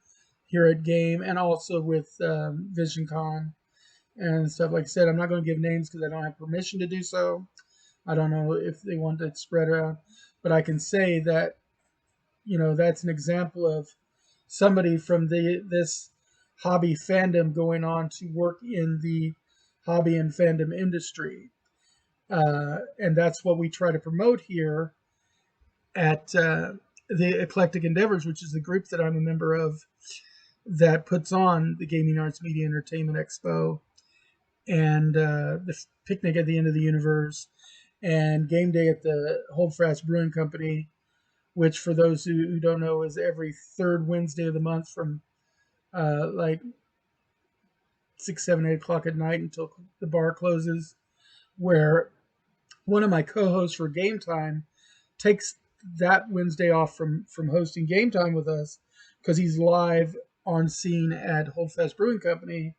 here at GAME and also with VisionCon and stuff. Like I said, I'm not going to give names because I don't have permission to do so. I don't know if they want it spread around, but I can say that, that's an example of somebody from this hobby fandom going on to work in the hobby and fandom industry. And that's what we try to promote here at the Eclectic Endeavors, which is the group that I'm a member of that puts on the Gaming Arts Media Entertainment Expo and the Picnic at the End of the Universe and Game Day at the Holdfast Brewing Company, which for those who don't know is every third Wednesday of the month from like 6, 7, 8 o'clock at night until the bar closes, where one of my co-hosts for Game Time takes that Wednesday off from hosting Game Time with us because he's live on scene at Holdfast Brewing Company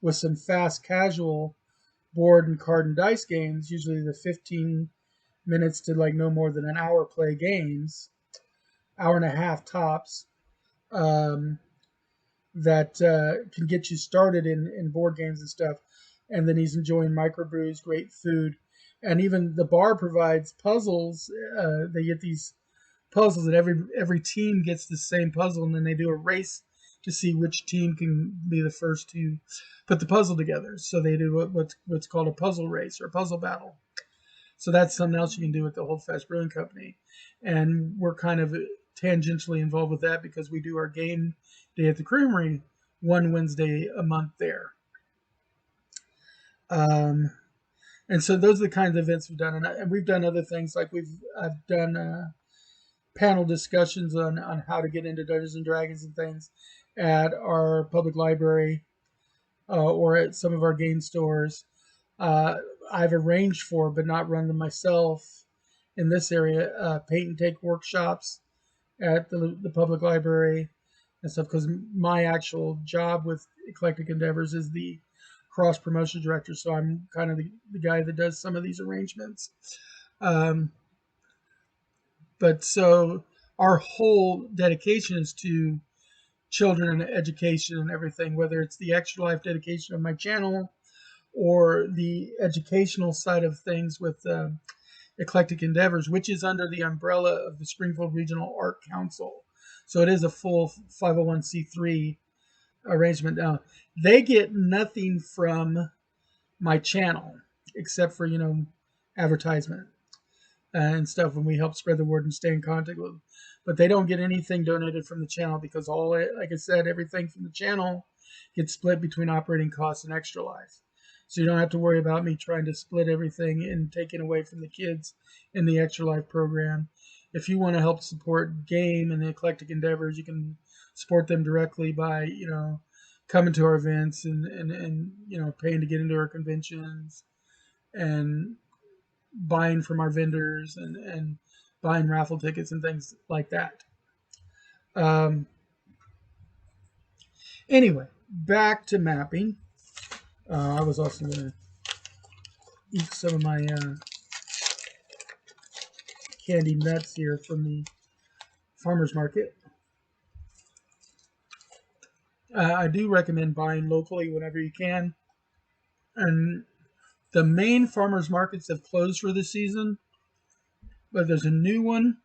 with some fast casual board and card and dice games, usually the 15 minutes to like no more than an hour play games, hour and a half tops, that can get you started in board games and stuff. And then he's enjoying microbrews, great food, and even the bar provides puzzles. They get these puzzles, and every team gets the same puzzle, and then they do a race to see which team can be the first to put the puzzle together. So they do what's called a puzzle race or a puzzle battle. So that's something else you can do with the Holdfast Brewing Company, and we're kind of tangentially involved with that because we do our game day at the Creamery one Wednesday a month there. And so those are the kinds of events we've done, and we've done other things like I've done panel discussions on how to get into Dungeons and Dragons and things at our public library or at some of our game stores. I've arranged for, but not run them myself in this area, paint and take workshops at the public library and stuff, because my actual job with Eclectic Endeavors is the cross promotion director, so I'm kind of the guy that does some of these arrangements. But so our whole dedication is to children and education and everything, whether it's the extra life dedication of my channel or the educational side of things with Eclectic Endeavors, which is under the umbrella of the Springfield Regional Art Council. So it is a full 501c3 arrangement. Now, they get nothing from my channel except for, advertisement and stuff when we help spread the word and stay in contact with them. But they don't get anything donated from the channel because like I said, everything from the channel gets split between operating costs and Extra Life. So you don't have to worry about me trying to split everything and taking away from the kids in the Extra Life program. If you want to help support Game and the Eclectic Endeavors, you can support them directly by, coming to our events and paying to get into our conventions and buying from our vendors and buying raffle tickets and things like that. Anyway, back to mapping. I was also going to eat some of my candy nuts here from the farmer's market. I do recommend buying locally whenever you can. And the main farmers markets have closed for the season, but there's a new one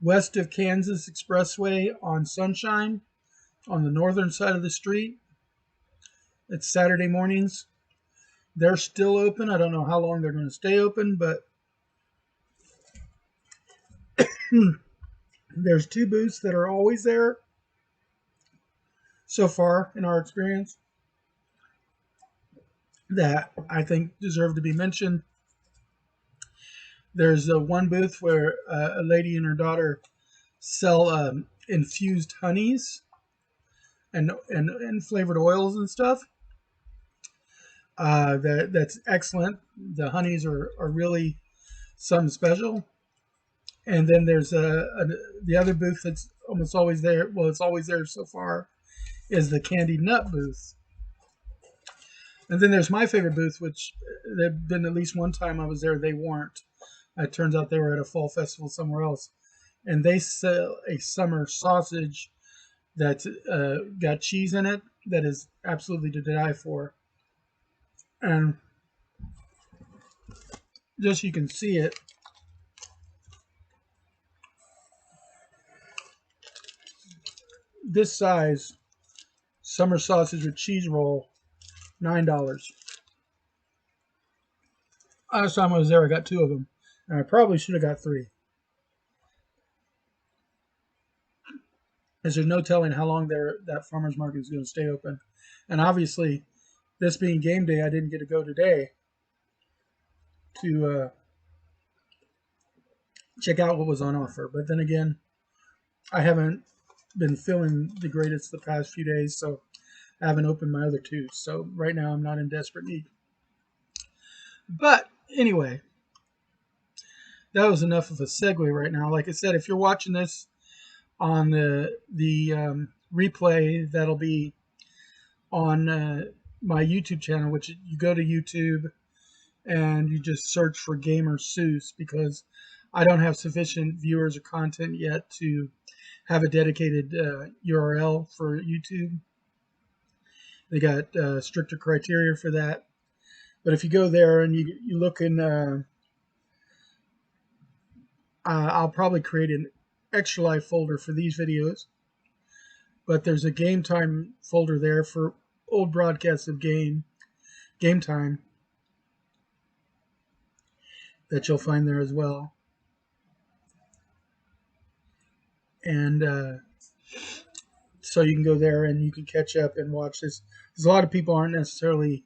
west of Kansas Expressway on Sunshine on the northern side of the street. It's Saturday mornings. They're still open. I don't know how long they're going to stay open, but there's 2 booths that are always there so far in our experience that I think deserve to be mentioned. There's one booth where a lady and her daughter sell infused honeys and flavored oils and stuff. That's excellent. The honeys are really something special. And then there's the other booth that's almost always there. Well, it's always there so far, is the candied nut booth. And then there's my favorite booth, which there'd been at least one time I was there, they weren't. It turns out they were at a fall festival somewhere else. And they sell a summer sausage that's got cheese in it that is absolutely to die for. And just so you can see it, this size summer sausage with cheese roll, $9. Last time I was there, I got 2 of them. And I probably should have got 3. Because there's no telling how long that farmer's market is going to stay open. And obviously, this being game day, I didn't get to go today to check out what was on offer. But then again, I haven't been feeling the greatest the past few days, so I haven't opened my other 2. So right now, I'm not in desperate need. But anyway, that was enough of a segue right now. Like I said, if you're watching this on the replay, that'll be on my YouTube channel, which you go to YouTube and you just search for Gamer Seuss, because I don't have sufficient viewers or content yet to have a dedicated URL for YouTube. They got stricter criteria for that. But if you go there and you look in, I'll probably create an extra life folder for these videos. But there's a game time folder there for old broadcasts of game time that you'll find there as well. And so you can go there and you can catch up and watch this. Because a lot of people aren't necessarily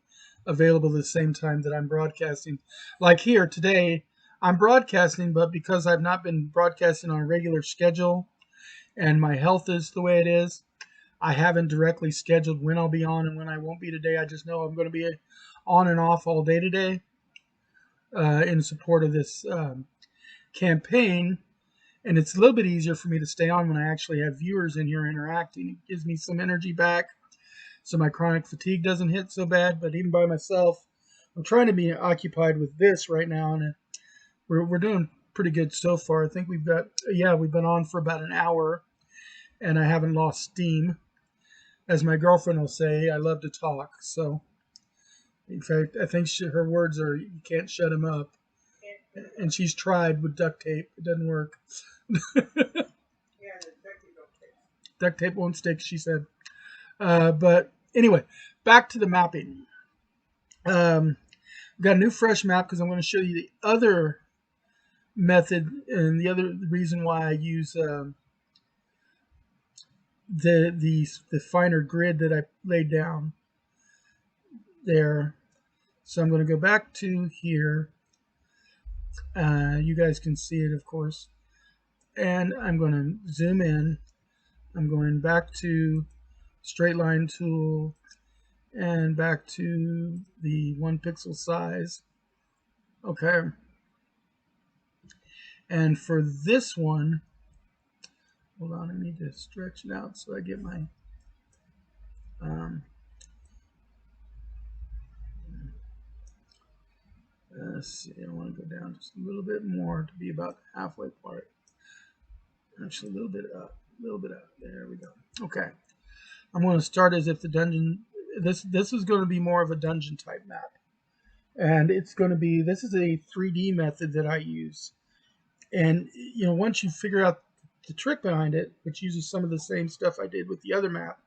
available at the same time that I'm broadcasting. Like here today, I'm broadcasting, but because I've not been broadcasting on a regular schedule and my health is the way it is, I haven't directly scheduled when I'll be on and when I won't be today. I just know I'm going to be on and off all day today in support of this campaign. And it's a little bit easier for me to stay on when I actually have viewers in here interacting. It gives me some energy back so my chronic fatigue doesn't hit so bad. But even by myself, I'm trying to be occupied with this right now, and we're doing pretty good so far. I think we've been on for about an hour, and I haven't lost steam. As my girlfriend will say, I love to talk. So, in fact, I think her words are, you can't shut him up. And she's tried with duct tape. It doesn't work. Duct tape won't stick, she said. But anyway, back to the mapping. I've got a new fresh map because I'm going to show you the other method and the other reason why I use the finer grid that I laid down there. So I'm going to go back to here. You guys can see it, of course. And I'm going to zoom in. I'm going back to straight line tool and back to the 1 pixel size. Okay. And for this one, hold on, I need to stretch it out so I get my let's see, I want to go down just a little bit more to be about the halfway part. Actually, a little bit up. There we go. Okay. I'm going to start as if the dungeon, this is going to be more of a dungeon type map. And it's going to be, this is a 3D method that I use. And, you know, once you figure out the trick behind it, which uses some of the same stuff I did with the other map,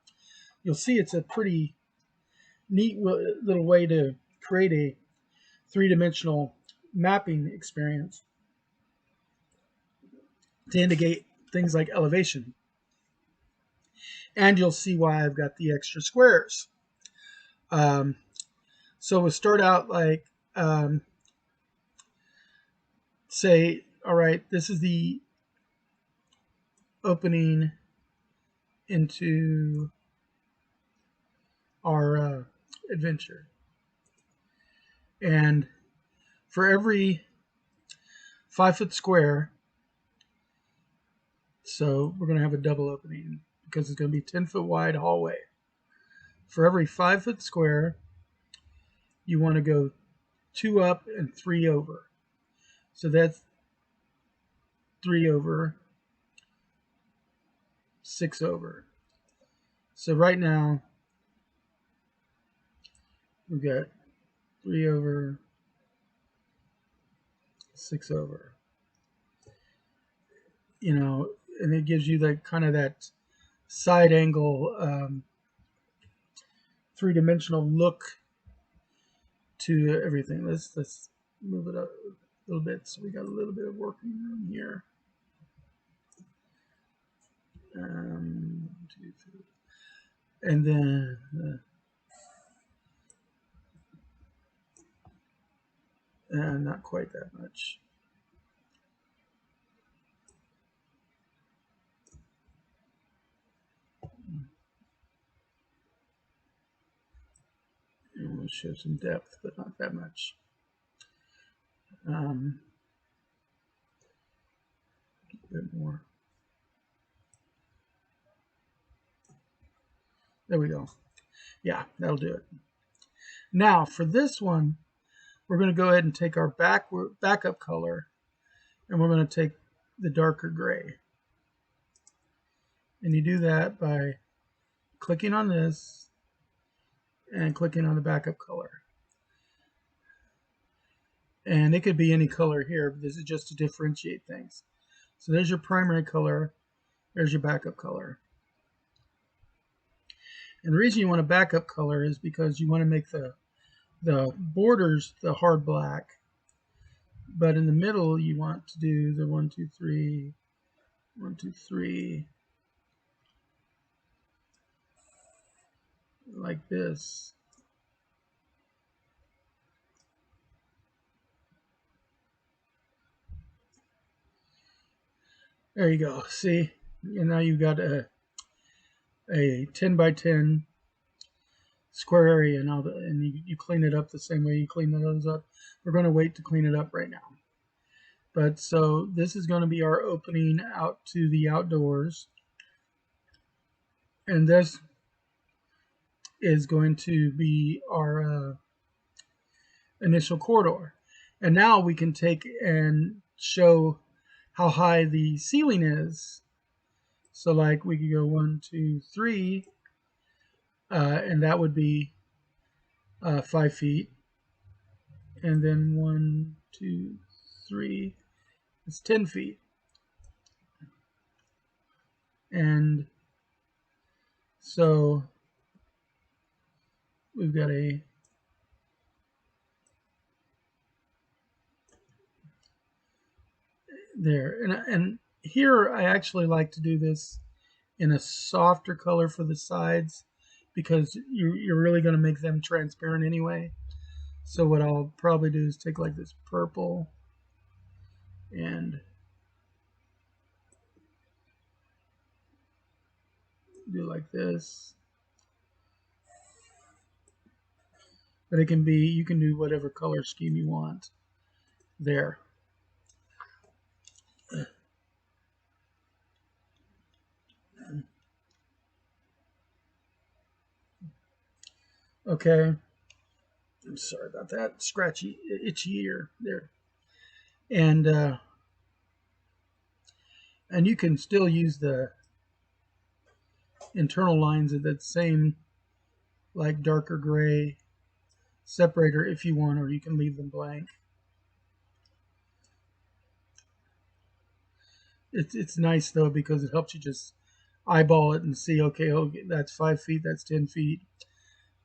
you'll see it's a pretty neat little way to create a 3-dimensional mapping experience to indicate things like elevation. And you'll see why I've got the extra squares. So we'll start out like, say, all right, this is the opening into our adventure. And for every 5-foot square, so we're going to have a double opening because it's going to be 10-foot wide hallway. For every 5-foot square, you want to go 2 up and 3 over. So that's 3 over, 6 over. So right now, we've got 3 over, 6 over. You know, and it gives you that kind of that side angle, 3-dimensional look to everything. Let's move it up a little bit so we got a little bit of working room here. 1, 2, 3. And then not quite that much. And we'll show some depth, but not that much. A bit more. There we go. Yeah, that'll do it. Now for this one, we're going to go ahead and take our backup color, and we're going to take the darker gray. And you do that by clicking on this and clicking on the backup color. And it could be any color here, but this is just to differentiate things. So there's your primary color, there's your backup color. And the reason you want a backup color is because you want to make the borders the hard black, but in the middle you want to do the 1, 2, 3, 1, 2, 3, like this. There you go. See, and now you've got a 10 by 10 square area now, and you clean it up the same way you clean those up. We're going to wait to clean it up right now. But so this is going to be our opening out to the outdoors, and this is going to be our initial corridor. And now we can take and show how high the ceiling is. So like we could go 1, 2, 3, and that would be 5 feet. And then 1, 2, 3, it's 10 feet. And so we've got a there. And here I actually like to do this in a softer color for the sides, because you're really going to make them transparent anyway. So what I'll probably do is take like this purple and do like this. But it can be, you can do whatever color scheme you want there. Okay. I'm sorry about that. Scratchy, itchy ear there. And you can still use the internal lines of that same like darker gray separator if you want, or you can leave them blank. It's nice though, because it helps you just eyeball it and see, okay, that's 5 feet, that's 10 feet.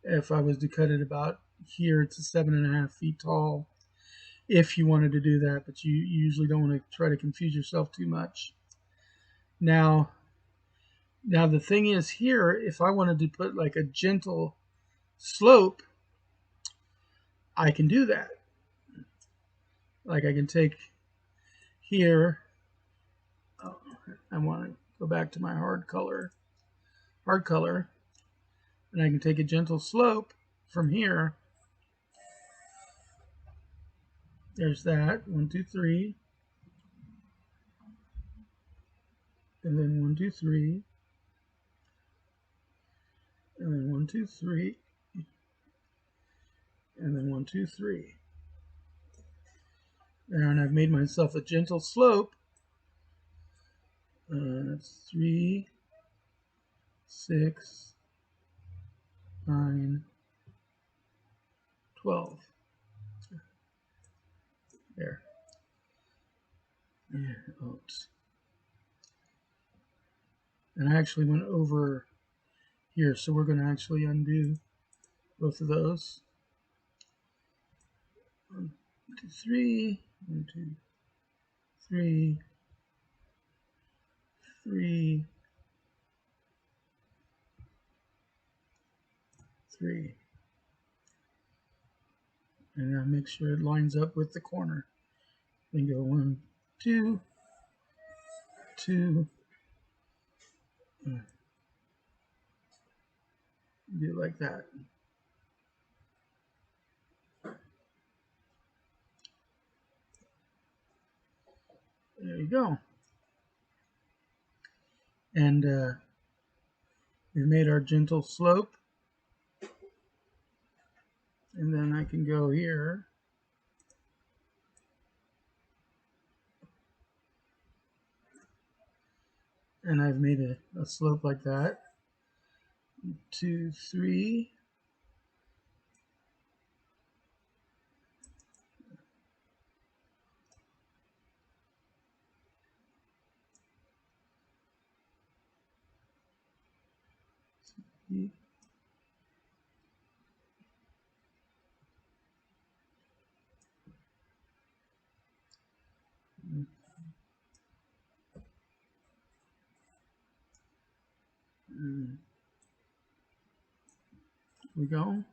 If I was to cut it about here, it's 7.5 feet tall, if you wanted to do that, but you usually don't want to try to confuse yourself too much. Now the thing is here, if I wanted to put like a gentle slope, I can do that. Like I can take here, I want to go back to my hard color, and I can take a gentle slope from here. There's that, 1, 2, 3, and then 1, 2, 3, and then 1, 2, 3, and then 1, 2, 3. And I've made myself a gentle slope. That's 3, 6, 9, 12. There. Oops. And I actually went over here, so we're going to actually undo both of those. 2, 3, 1, 2, 3, 3, 3. And now make sure it lines up with the corner. Then go 1, 2, 2. Do it like that. There you go. And we've made our gentle slope. And then I can go here. And I've made a slope like that. 2, 3. We go.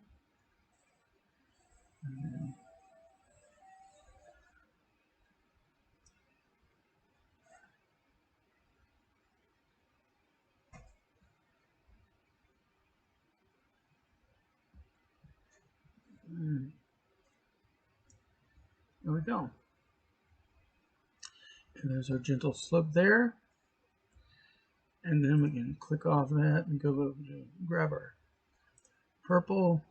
There we go. And there's our gentle slope there. And then we can click off that and go over to grab our purple.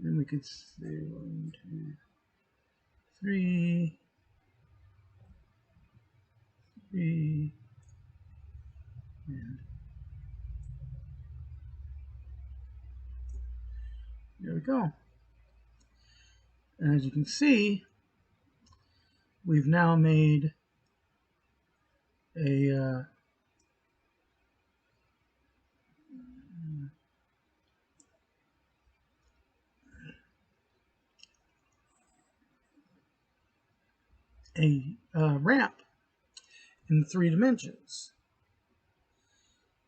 And we could say 1, 2, 3, 3, and there we go. And as you can see, we've now made a ramp in 3 dimensions.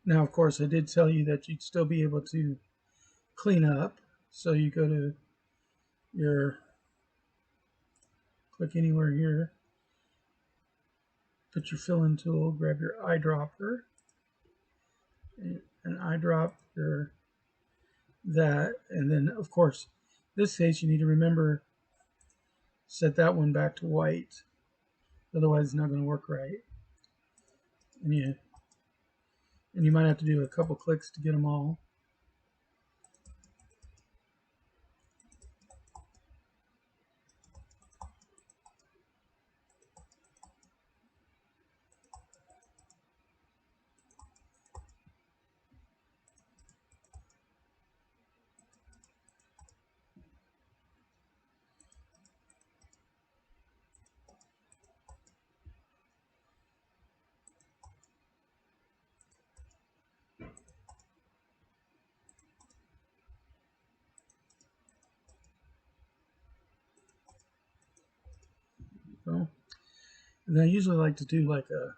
Now, of course, I did tell you that you'd still be able to clean up. So you go to your, click anywhere here, put your fill-in tool, grab your eyedropper, and eyedrop your that, and then, of course, this case you need to remember, set that one back to white. Otherwise, it's not going to work right. And you might have to do a couple clicks to get them all. So, and I usually like to do like a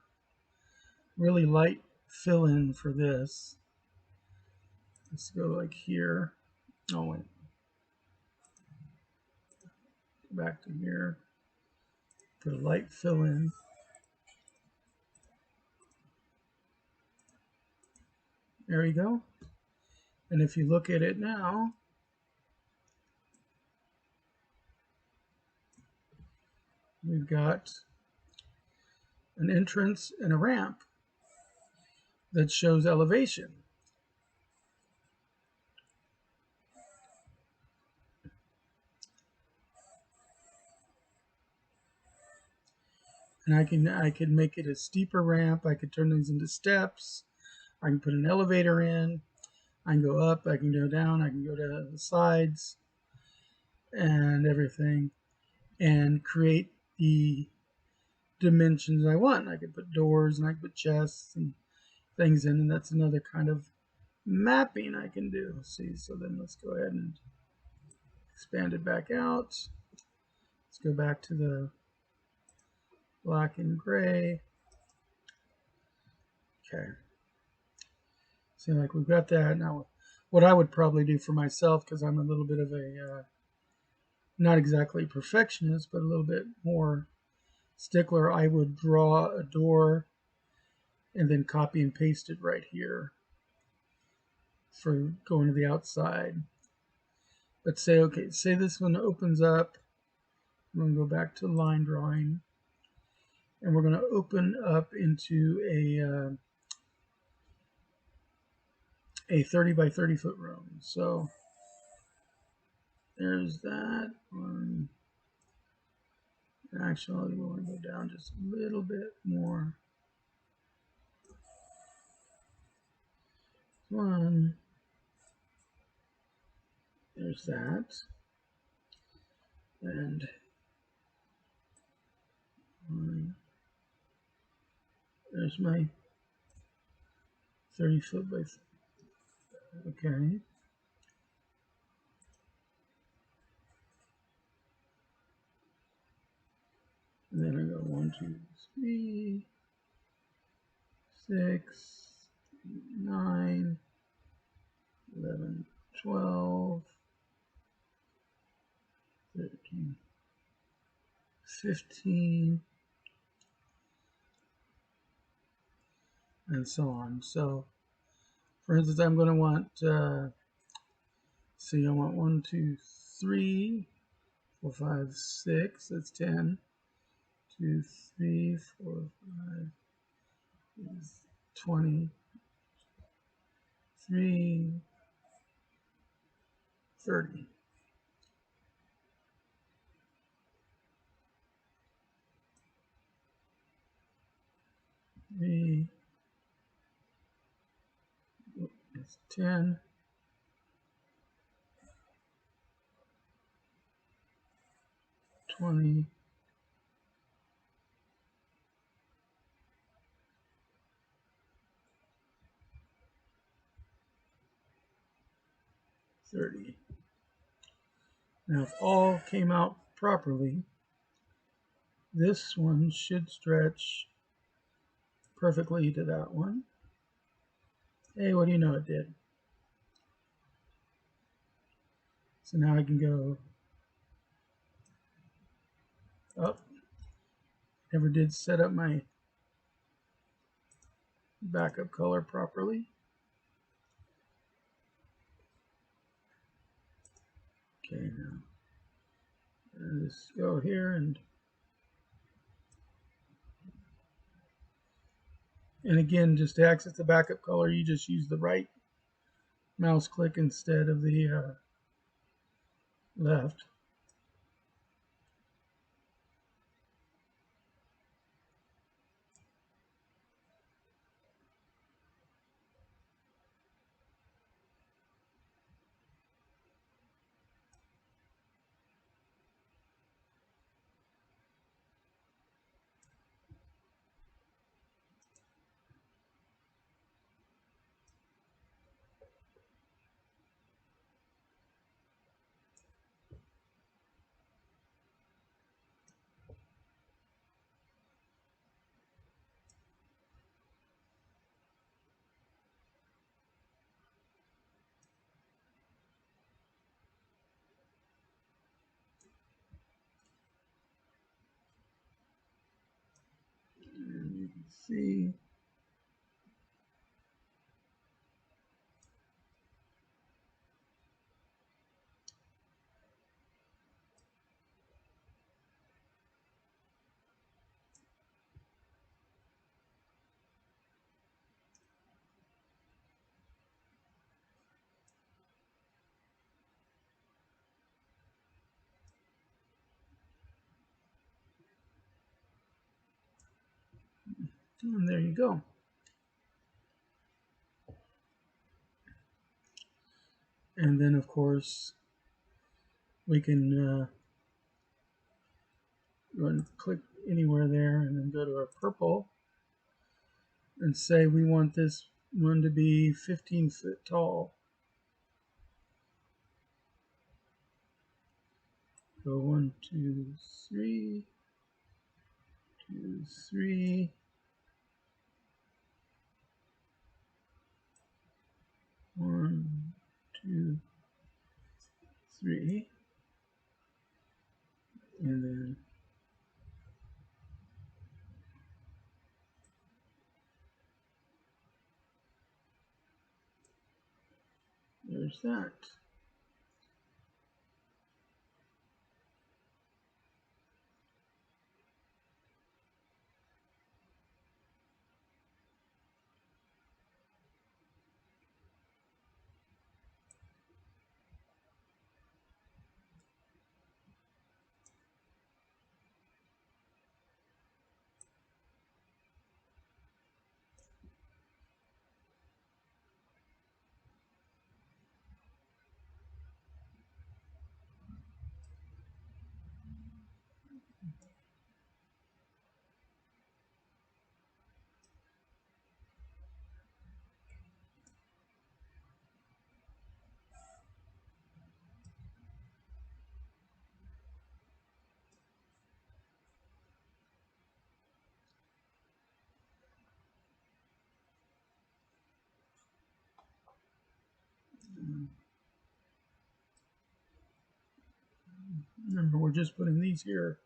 really light fill-in for this. Let's go like here. Oh wait. Back to here. Put a light fill-in. There you go. And if you look at it now, we've got an entrance and a ramp that shows elevation. And I can make it a steeper ramp. I could turn these into steps. I can put an elevator in. I can go up. I can go down. I can go to the sides and everything, and create the dimensions I want. I could put doors and I could put chests and things in, and that's another kind of mapping I can do. See, so then let's go ahead and expand it back out. Let's go back to the black and gray. Okay. See, like we've got that. Now, what I would probably do for myself, because I'm a little bit of a, not exactly perfectionist, but a little bit more stickler, I would draw a door and then copy and paste it right here for going to the outside. But say, okay, say this one opens up. I'm going to go back to line drawing, and we're going to open up into a 30 by 30 foot room. So there's that one. Actually, we want to go down just a little bit more. One. There's that. And there's my 30 foot by, okay. And then I go 1, 2, 3, 6, 9, 11, 12, 13, 15, and so on. So, for instance, I'm going to want, see, I want 1, 2, 3, 4, 5, 6, that's 10, 2, 3, 4, 5, is 20, 3, 30. Three, it's 10, 20, 30. Now, if all came out properly, this one should stretch perfectly to that one. Hey, what do you know it did? So now I can go up. Never did set up my backup color properly. Okay, now let's go here and again, just to access the backup color, you just use the right mouse click instead of the left. And you can see and there you go. And then, of course, we can go and click anywhere there and then go to our purple and say we want this one to be 15 foot tall. Go 1, 2, 3, 2, 3. One, two, three, and then there's that. Remember, we're just putting these here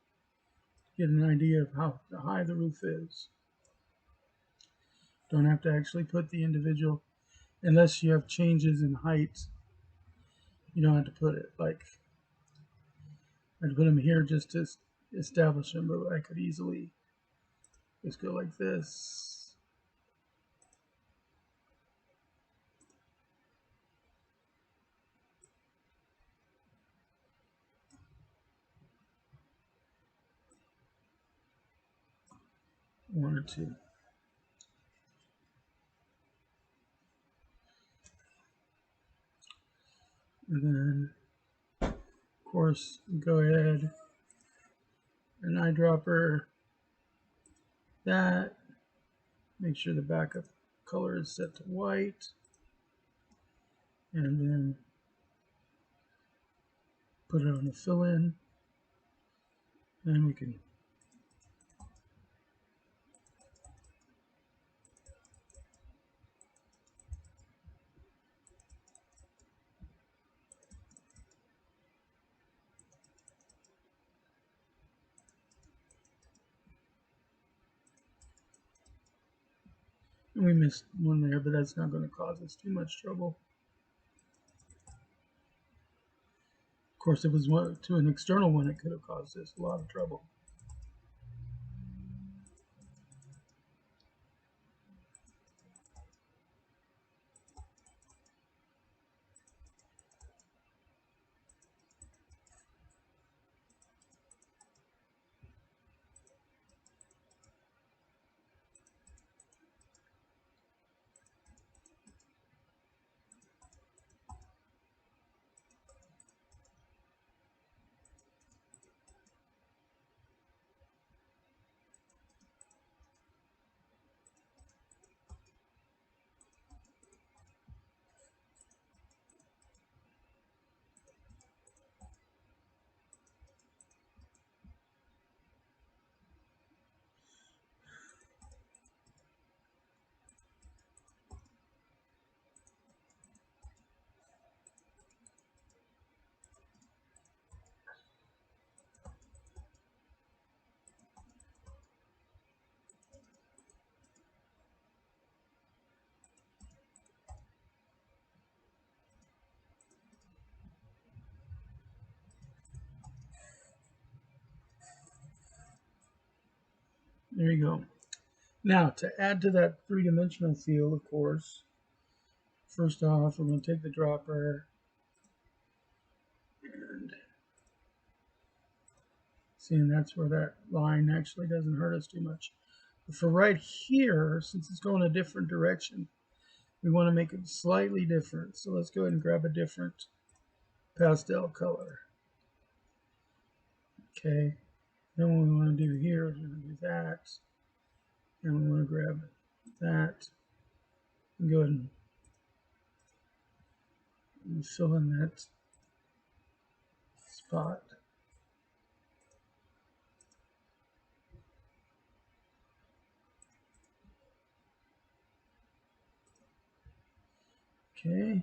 to get an idea of how high the roof is. Don't have to actually put the individual, unless you have changes in height. You don't have to put it like I'd put them here just to establish them, but I could easily just go like this. One or two. And then, of course, go ahead and eyedropper that. Make sure the backup color is set to white. And then put it on the fill-in. And we can we missed one there, but that's not going to cause us too much trouble. Of course, if it was to an external one, it could have caused us a lot of trouble. There you go. Now, to add to that three-dimensional feel, of course, first off, we're going to take the dropper and seeing that's where that line actually doesn't hurt us too much. But for right here, since it's going a different direction, we want to make it slightly different. So let's go ahead and grab a different pastel color. Okay. Then what we want to do here is we're going to do that. And we want to grab that and go ahead and fill in that spot. Okay.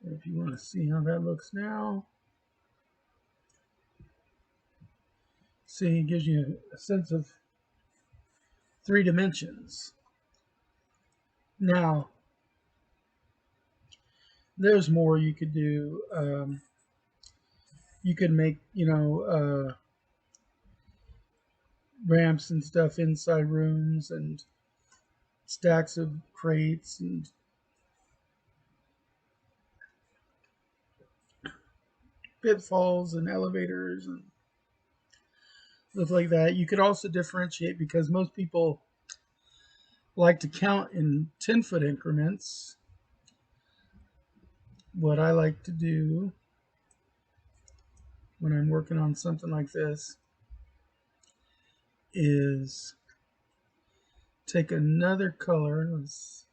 If you want to see how that looks now, see, it gives you a sense of 3 dimensions. Now, there's more you could do. You could make, ramps and stuff inside rooms and stacks of crates and pitfalls and elevators and stuff like that. You could also differentiate because most people like to count in 10-foot increments. What I like to do when I'm working on something like this is take another color. Let's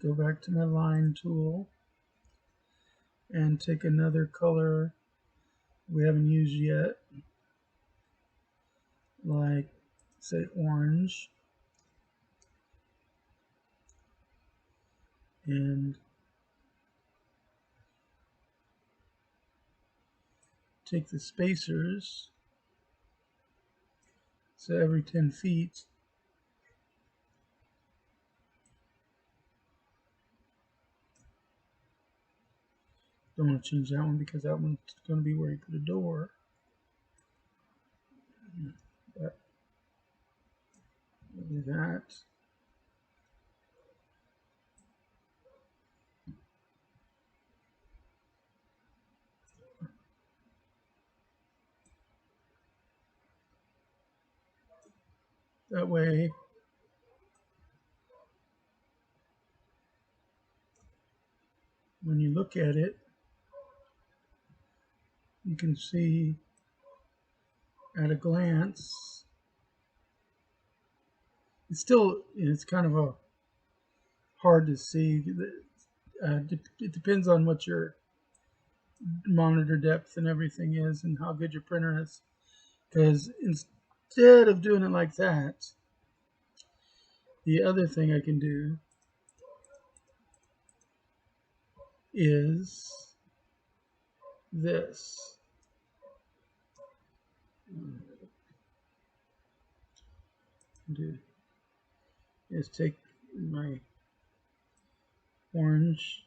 go back to my line tool and take another color we haven't used yet, like say orange, and take the spacers, so every 10 feet. Don't want to change that one because that one's going to be where you put a door. But we'll do that. That way, when you look at it, you can see at a glance. It's kind of a hard to see. It depends on what your monitor depth and everything is and how good your printer is. Because instead of doing it like that, the other thing I can do is this. Do is take my orange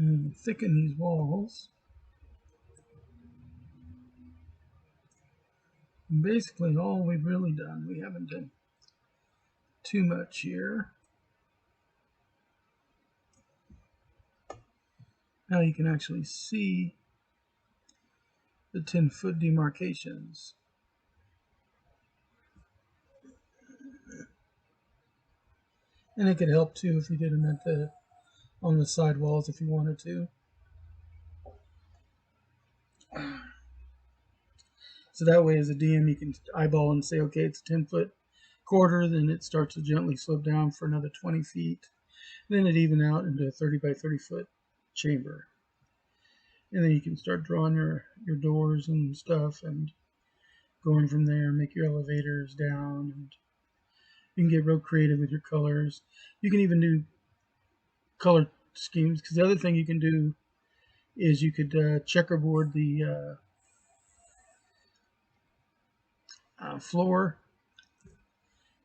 and thicken these walls. And basically all we've really done, we haven't done too much here. Now you can actually see the 10-foot demarcations. And it could help too if you did them at on the side walls if you wanted to. So that way as a DM you can eyeball and say, okay, it's a 10-foot quarter, then it starts to gently slope down for another 20 feet. Then it even out into a 30 by 30 foot chamber. And then you can start drawing your doors and stuff and going from there, make your elevators down, and you can get real creative with your colors. You can even do color schemes, because the other thing you can do is you could checkerboard the floor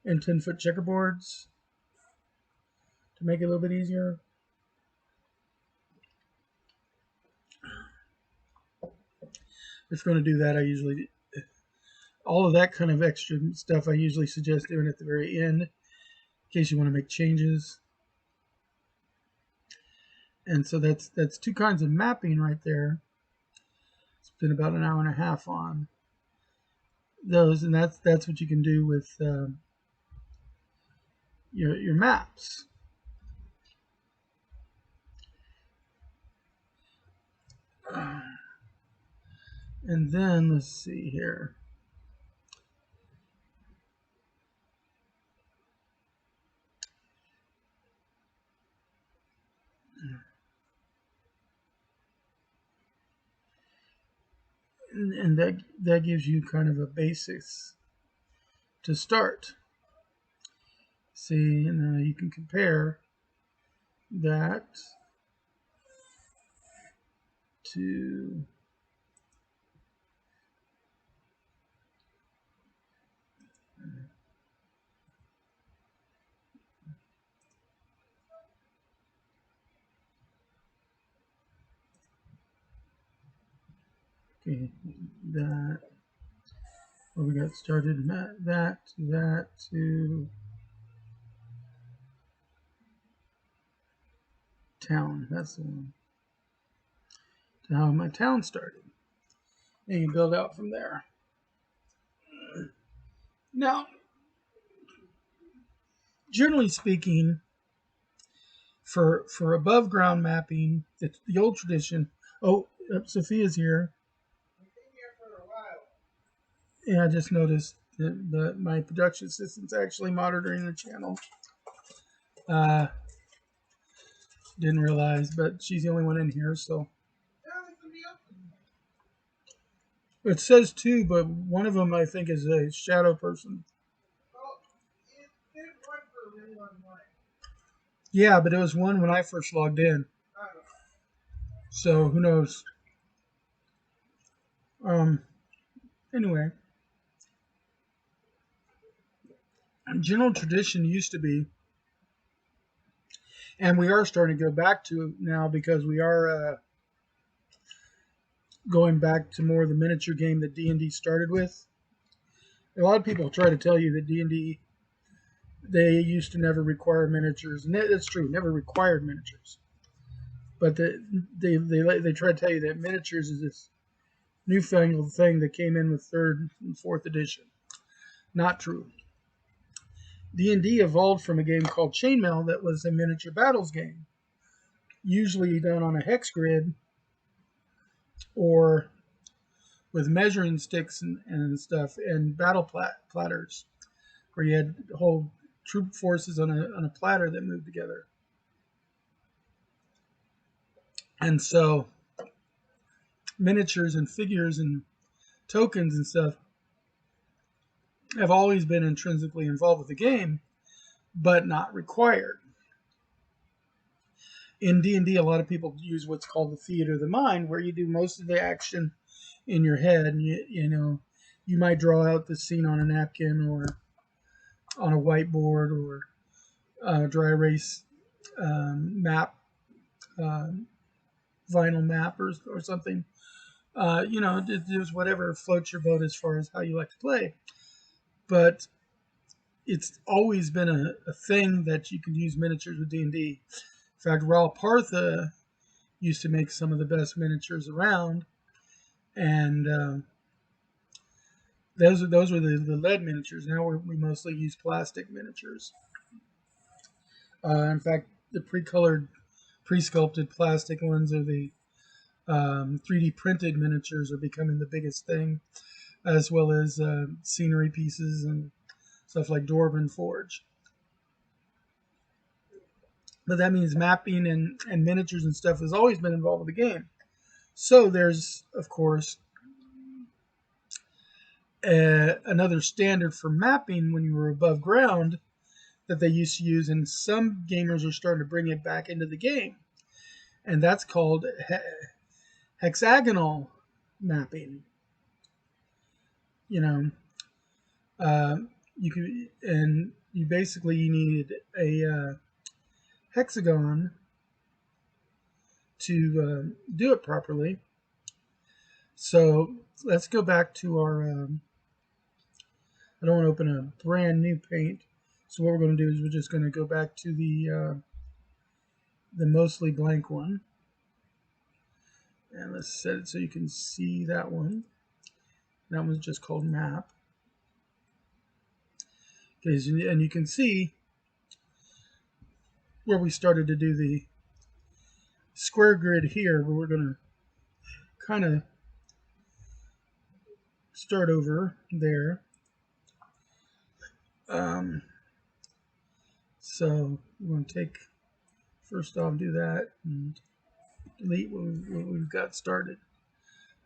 in 10-foot checkerboards to make it a little bit easier. If you're going to do that, I usually, all of that kind of extra stuff I usually suggest doing at the very end in case you want to make changes. And so that's two kinds of mapping right there. Spent about an hour and a half on those, and that's what you can do with your maps. And then let's see here. And that gives you kind of a basis to start. See, and you can compare that to okay, that where we got started, that to town. That's the one. To how my town started. And you build out from there. Now, generally speaking, for above ground mapping, it's the old tradition. Oh, Sophia's here. Yeah, I just noticed that my production assistant's actually monitoring the channel. Didn't realize, but she's the only one in here, so. It says two, but one of them I think is a shadow person. Yeah, but it was one when I first logged in. So who knows? Anyway, general tradition used to be, and we are starting to go back to now because we are going back to more of the miniature game that D&D started with. A lot of people try to tell you that D&D, they used to never require miniatures, and that's true, never required miniatures. But they try to tell you that miniatures is this newfangled thing that came in with 3rd and 4th edition. Not true. D&D evolved from a game called Chainmail that was a miniature battles game, usually done on a hex grid or with measuring sticks and stuff and battle platters, where you had whole troop forces on a platter that moved together. And so miniatures and figures and tokens and stuff have always been intrinsically involved with the game, but not required. In D&D, a lot of people use what's called the theater of the mind, where you do most of the action in your head, and you might draw out the scene on a napkin or on a whiteboard or dry erase map vinyl map or something. You know, there's whatever floats your boat as far as how you like to play. But it's always been a thing that you can use miniatures with D&D. In fact, Raul Partha used to make some of the best miniatures around, and those were the lead miniatures. Now we mostly use plastic miniatures. In fact, the pre-colored, pre-sculpted plastic ones are the 3D printed miniatures are becoming the biggest thing, as well as scenery pieces and stuff like Dwarven Forge. But that means mapping and miniatures and stuff has always been involved with the game. So there's, of course, another standard for mapping when you were above ground that they used to use, and some gamers are starting to bring it back into the game. And that's called hexagonal mapping. You know, you basically you need a hexagon to do it properly. So let's go back to our. I don't want to open a brand new paint. So what we're going to do is we're just going to go back to the mostly blank one, and let's set it so you can see that one. That one's just called map. Okay, and you can see where we started to do the square grid here, where we're going to kind of start over there. So we're going to take, first off, do that and delete what we've got started.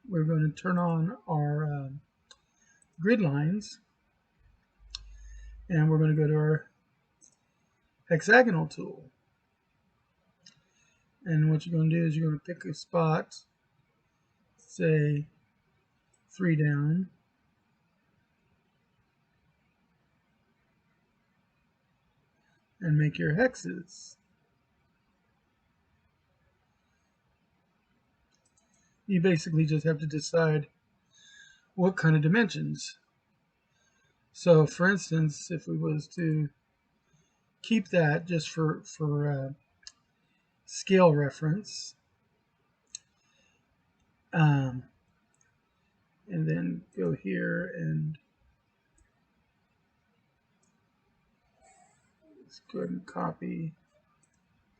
We're going to turn on our grid lines, and we're going to go to our hexagonal tool. And what you're going to do is you're going to pick a spot, say 3 down, and make your hexes. You basically just have to decide what kind of dimensions. So for instance, if we was to keep that just for scale reference, and then go here and let's go ahead and copy,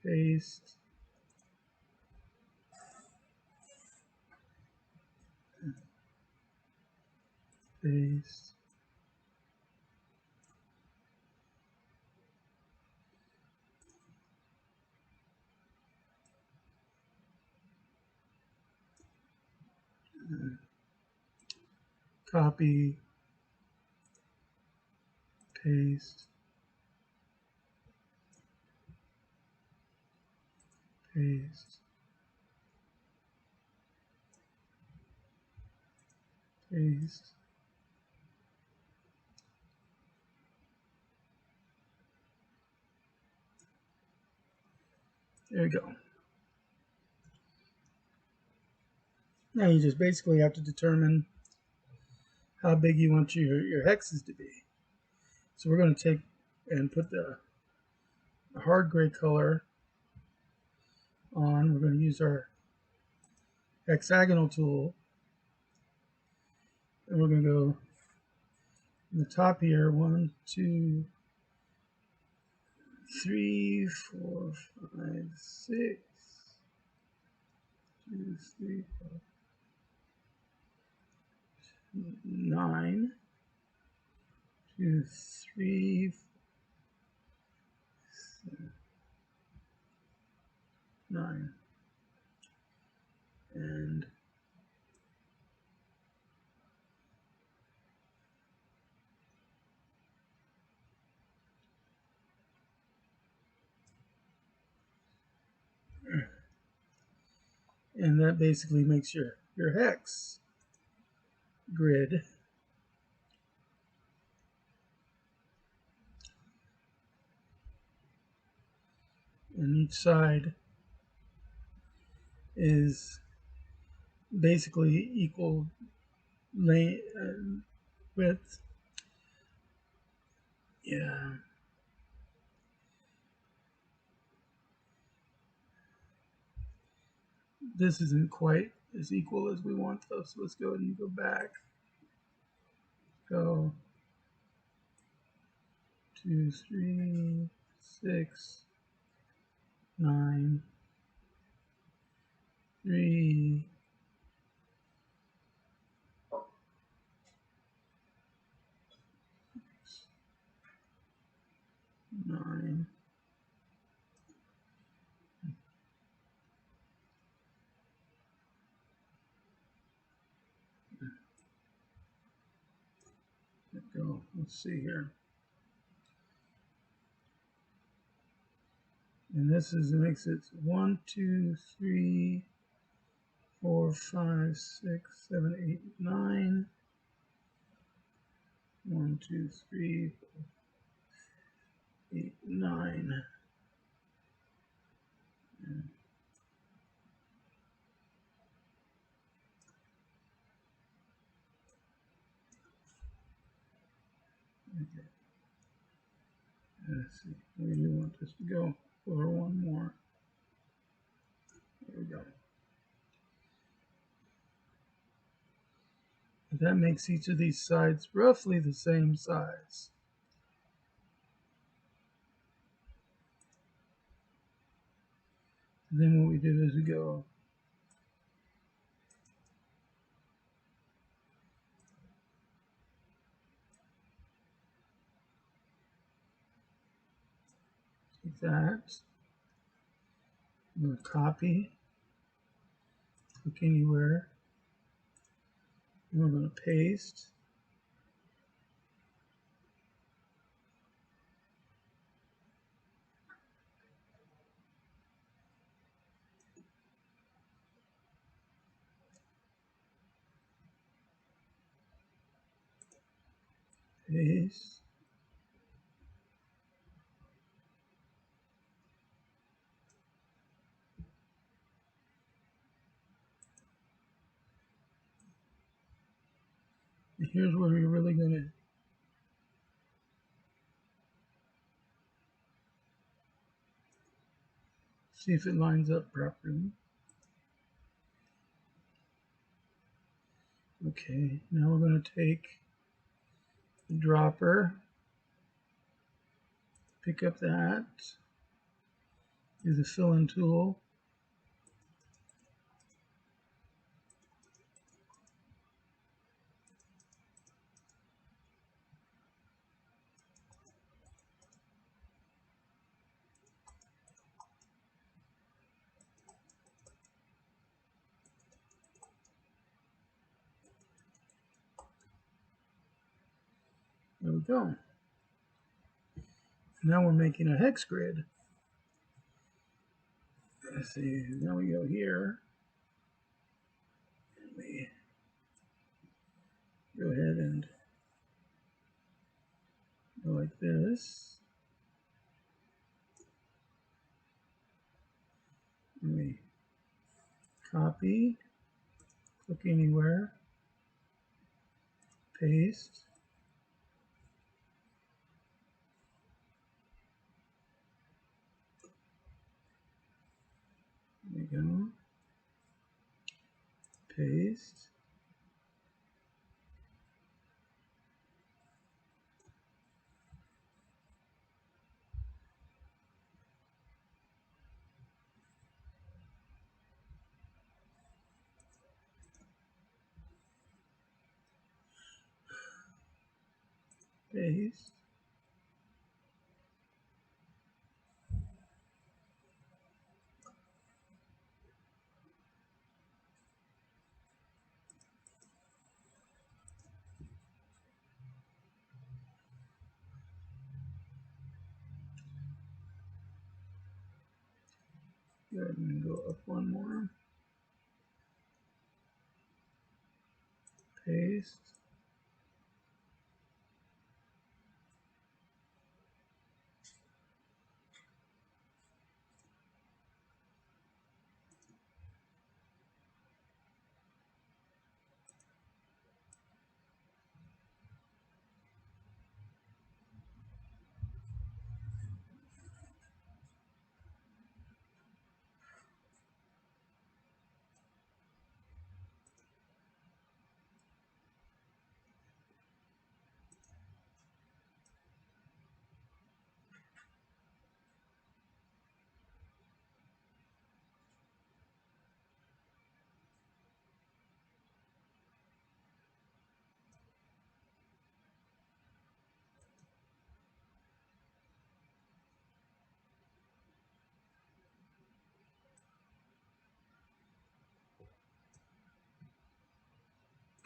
paste, paste. Copy, paste, paste, paste. There we go. Now you just basically have to determine how big you want your hexes to be. So we're going to take and put the hard gray color on. We're going to use our hexagonal tool, and we're going to go in the top here, 1, 2, 3, 4, 5, 6, 2, 3, 4, 9, 2, 3, 7, 9, and that basically makes your hex grid. And each side is basically equal width. Yeah. This isn't quite as equal as we want though, so let's go ahead and go back. Go 2, 3, 6, 9, 3, 9. Let's go. Let's see here. And this makes it 1, 2, 3, 4, 5, 6, 7, 8, 9. 1, 2, 3, 8, 9. Okay. Let's see. Where do you want this to go? Or one more. There we go. That makes each of these sides roughly the same size. And then what we do is we go like that. I'm going to copy, click anywhere. And we're going to paste. Paste. And here's where we're really going to see if it lines up properly. Okay, now we're going to take the dropper, pick up that, use the fill-in tool, there we go. Now we're making a hex grid. Let's see, now we go here. And we go ahead and go like this. And we copy, click anywhere, paste. There we go. Paste. Paste. Go ahead and go up one more. Paste.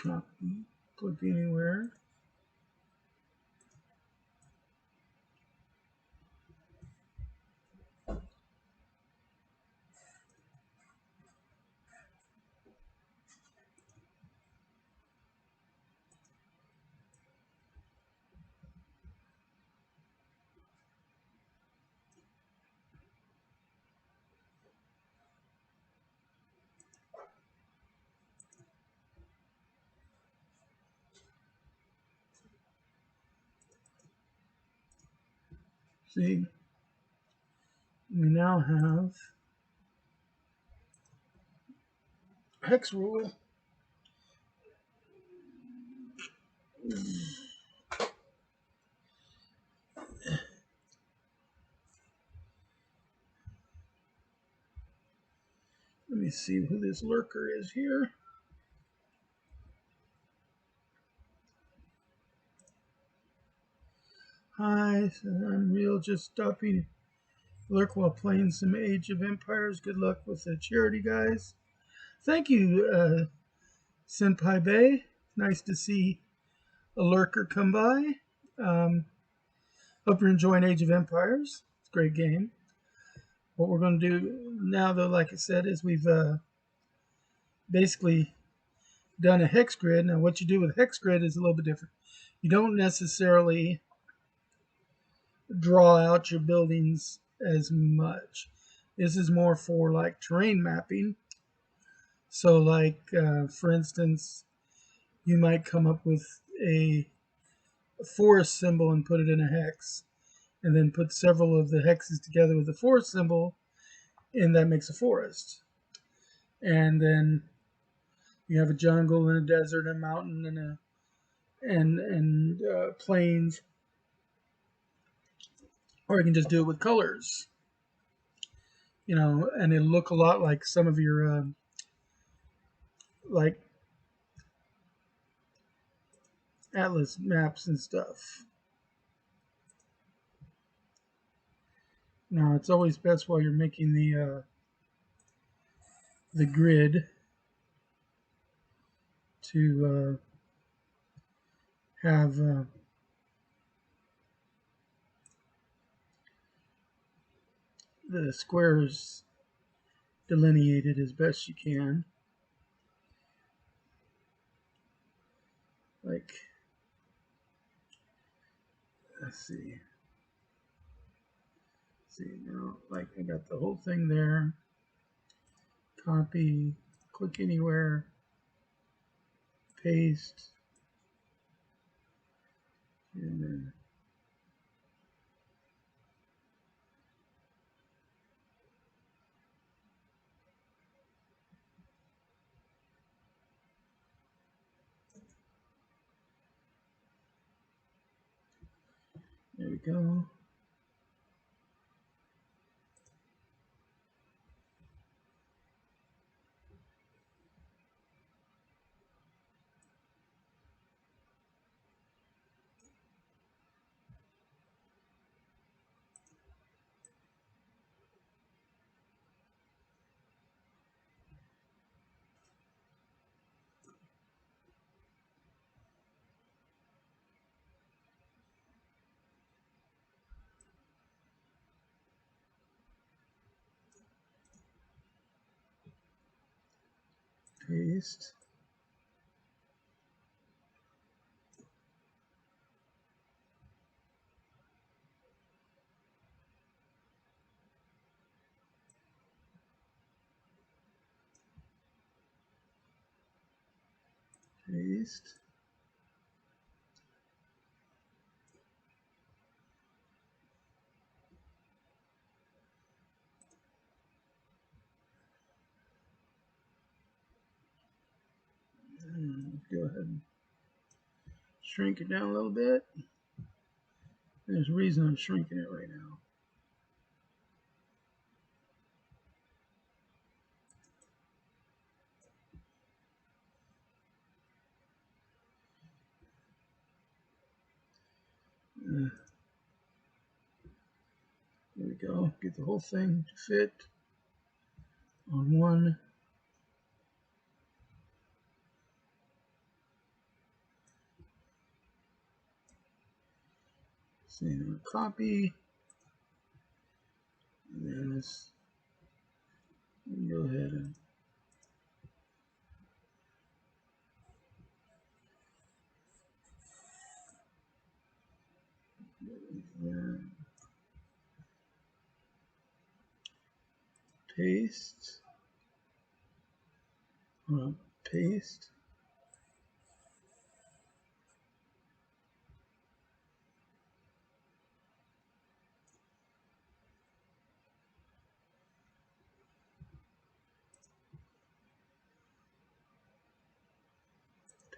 Copy. Click anywhere. See, we now have hex rule. Let me see who this lurker is here. Hi, Unreal, just stopping lurk while playing some Age of Empires. Good luck with the charity, guys. Thank you, Senpai Bay. Nice to see a lurker come by. Hope you're enjoying Age of Empires. It's a great game. What we're going to do now, though, like I said, is we've basically done a hex grid. Now, what you do with hex grid is a little bit different. You don't necessarily draw out your buildings as much. This is more for like terrain mapping. So, like for instance, you might come up with a forest symbol and put it in a hex, and then put several of the hexes together with the forest symbol, and that makes a forest. And then you have a jungle and a desert, a mountain, and plains, or you can just do it with colors, you know, and it'll look a lot like some of your like atlas maps and stuff. Now, it's always best while you're making the grid to have the squares delineated as best you can. Like, let's see. See now, like I got the whole thing there. Copy, click anywhere, paste, and then there we go. Paste. Paste. Go ahead and shrink it down a little bit. There's a reason I'm shrinking it right now. There we go. Get the whole thing to fit on one. Save copy. And then this, go ahead and paste. Paste.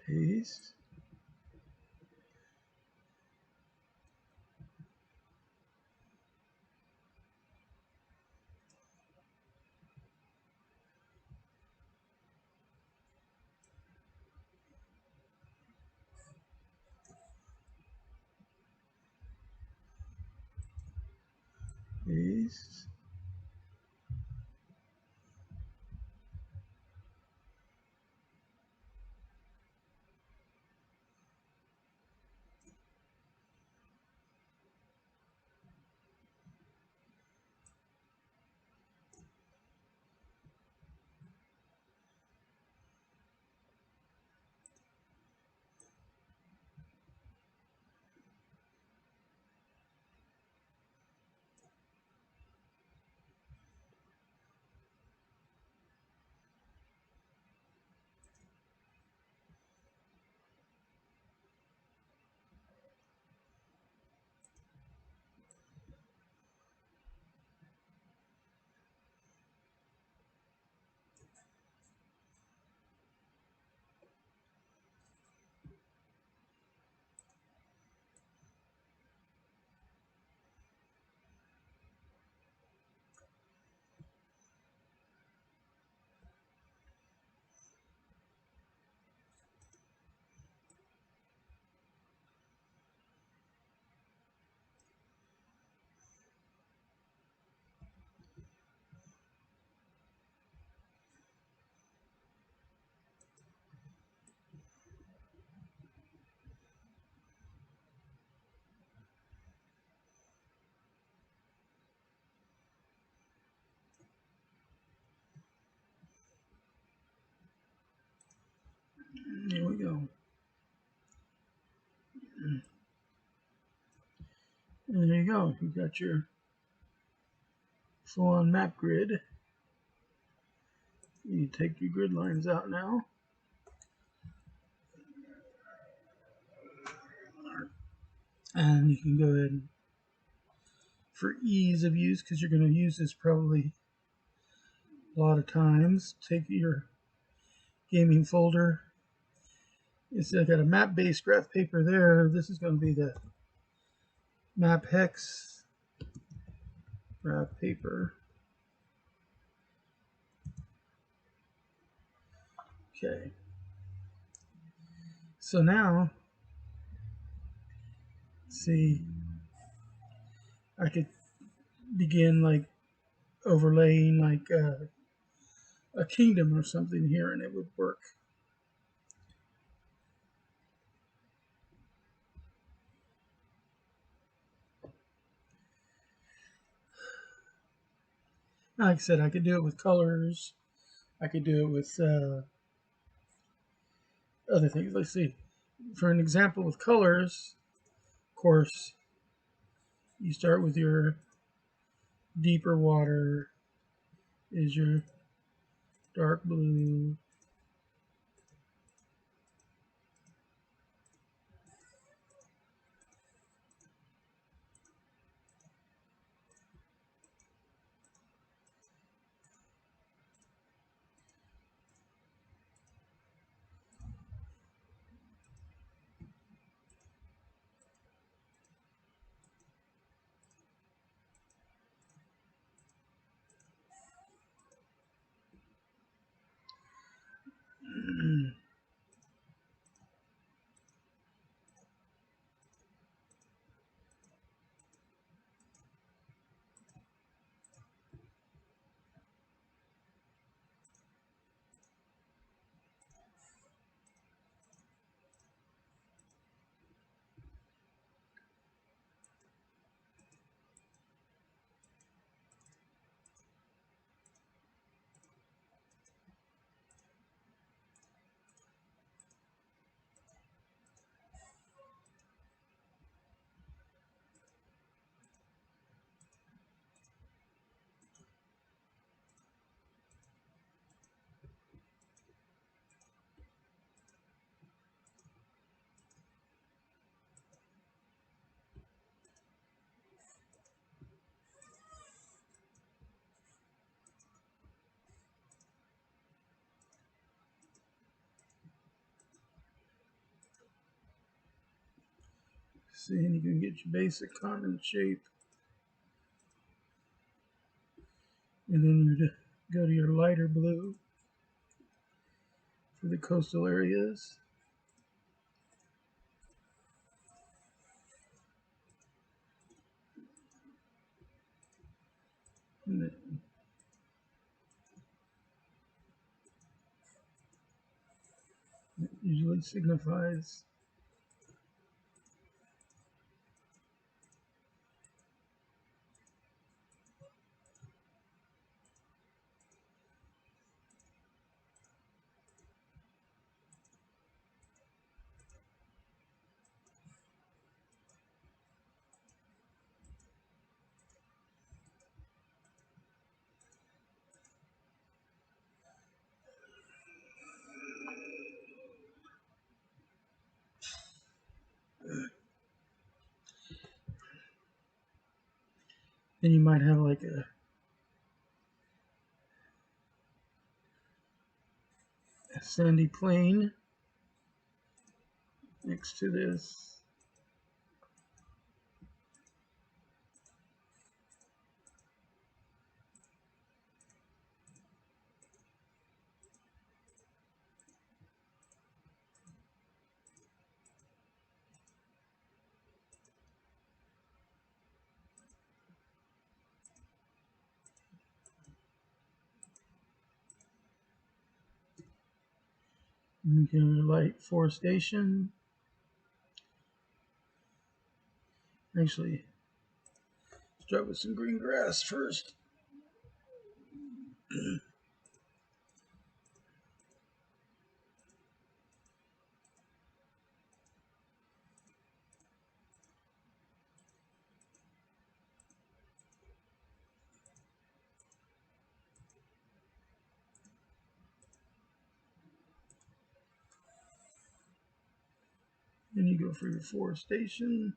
Paste. Paste. There we go. And there you go. You've got your full-on map grid. You take your grid lines out now. And you can go ahead and, for ease of use, because you're going to use this probably a lot of times, take your gaming folder. I got a map-based graph paper there. This is going to be the map hex graph paper. Okay. So now, see, I could begin like overlaying like a kingdom or something here, and it would work. Like I said, I could do it with colors. I could do it with other things. Let's see. For an example with colors, of course, you start with your deeper water is your dark blue. See, and you can get your basic continent shape. And then you go to your lighter blue for the coastal areas. And it usually signifies then you might have like a sandy plain next to this. You can light forestation. Actually, start with some green grass first. Then you go for your forestation.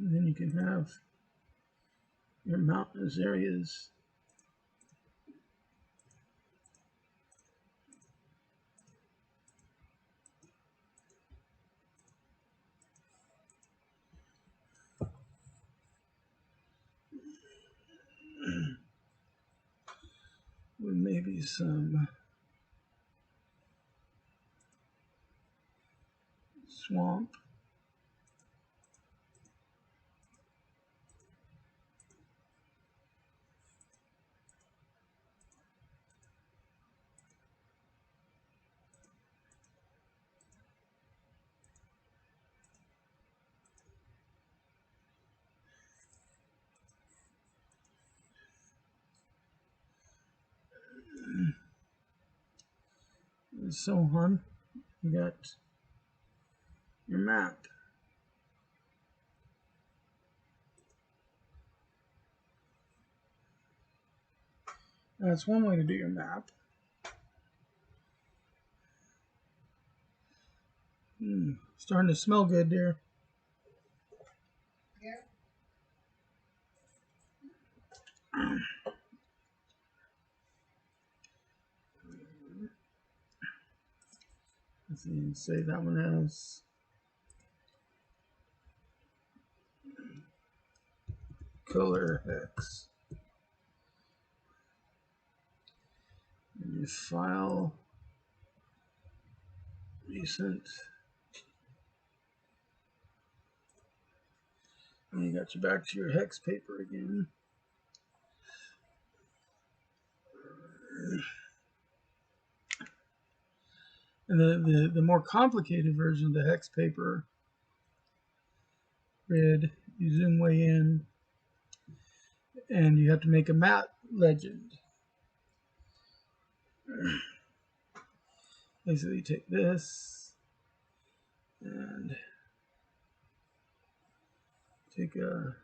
And then you can have your mountainous areas. With maybe some swamp. And so on. You got your map. That's one way to do your map. Starting to smell good there. Yeah. Let's see, say that one has color hex. And you file recent. And you got you back to your hex paper again. And the more complicated version of the hex paper grid, you zoom way in, and you have to make a map legend. Basically, take this and take a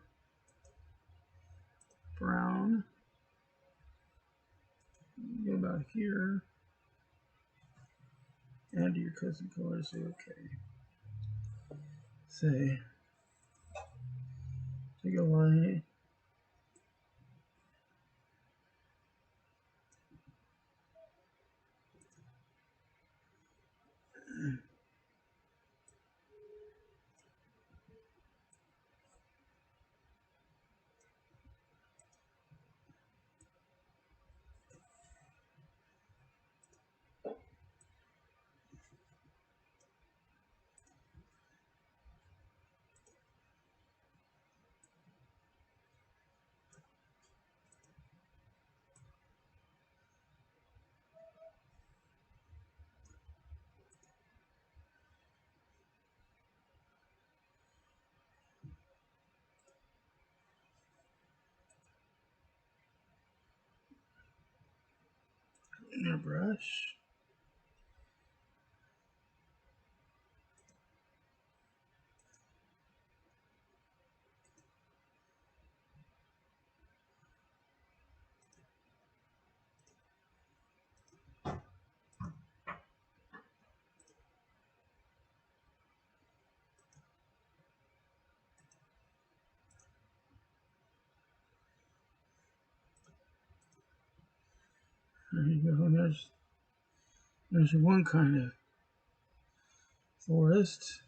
brown, go about here, add your custom color, say okay. Say, take a line. Your brush. There you go. There's one kind of forest.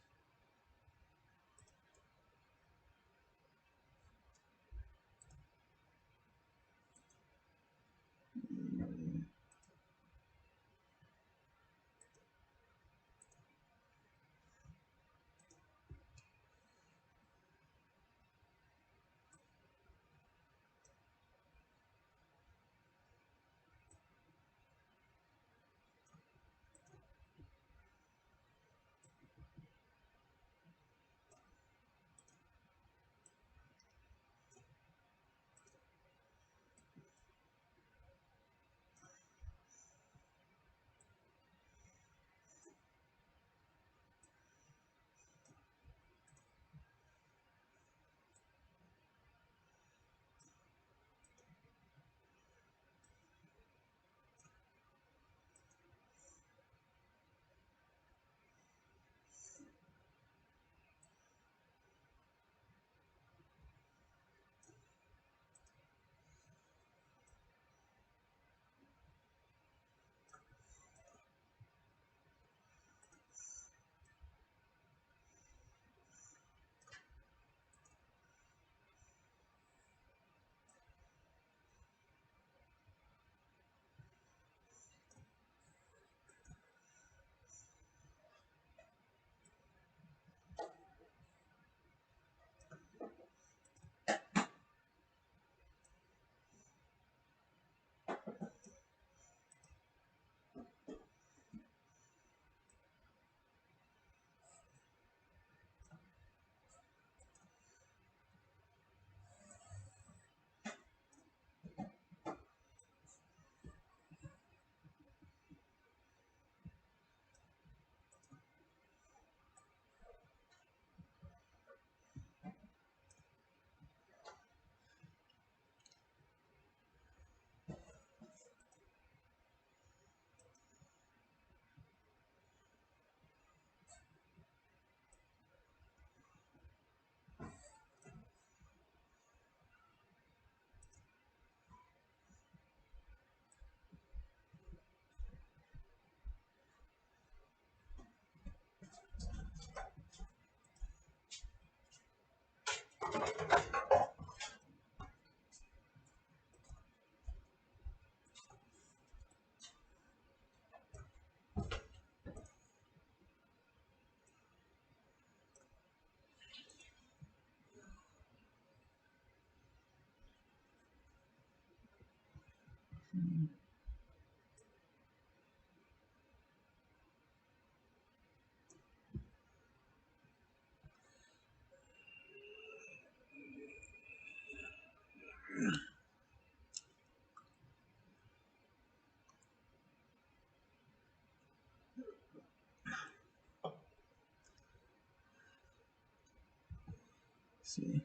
see.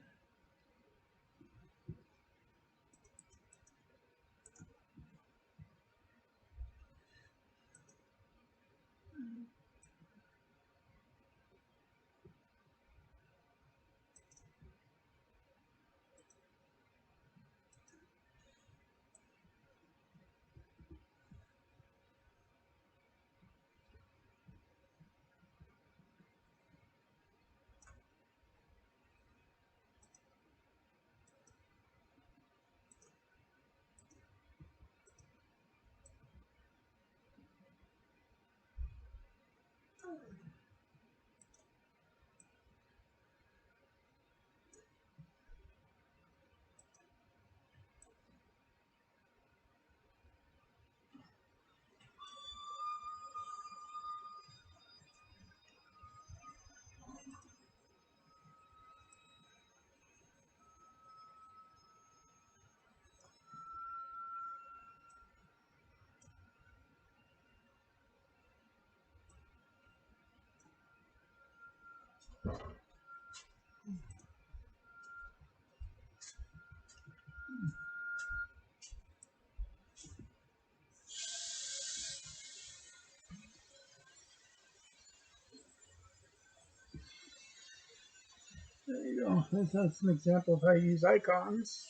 There you go. That's an example of how you use icons.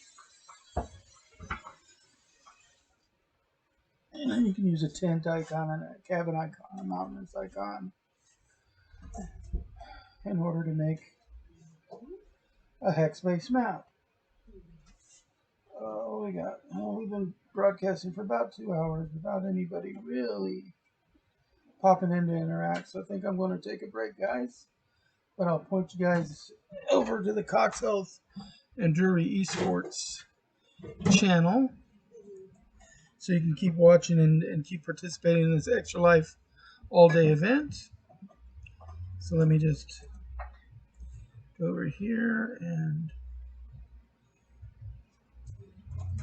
And you can use a tent icon and a cabin icon, a mountainous icon, in order to make a hex-based map. What we got? We've been broadcasting for about 2 hours without anybody really popping in to interact. So I think I'm going to take a break, guys. But I'll point you guys over to the Cox Health and Drury Esports channel, so you can keep watching and keep participating in this Extra Life all-day event. So let me just go over here and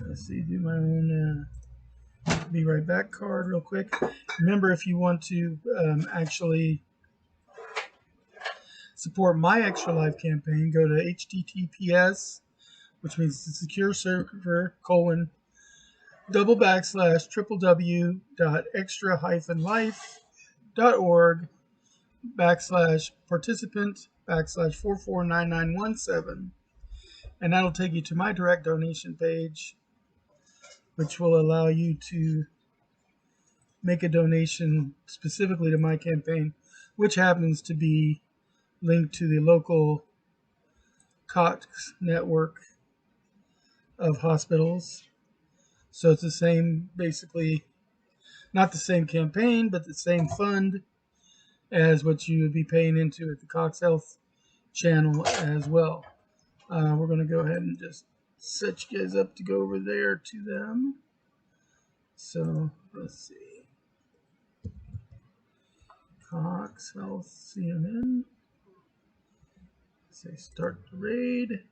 let's see, do my own be right back card real quick. Remember, if you want to actually support my Extra Life campaign, go to https, which means the secure server, www.extra-life.org/participant/449917, and that'll take you to my direct donation page, which will allow you to make a donation specifically to my campaign, which happens to be linked to the local Cox network of hospitals. So it's the same, basically, not the same campaign, but the same fund as what you would be paying into at the Cox Health channel as well. We're going to go ahead and just set you guys up to go over there to them. So let's see. Cox Health CNN. Say start the raid.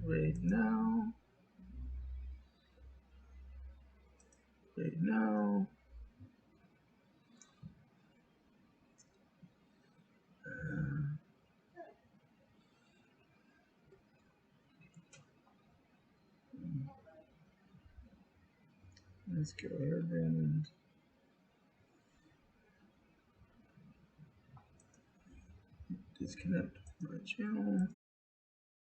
Raid now. Raid now. Let's go ahead and disconnect my channel.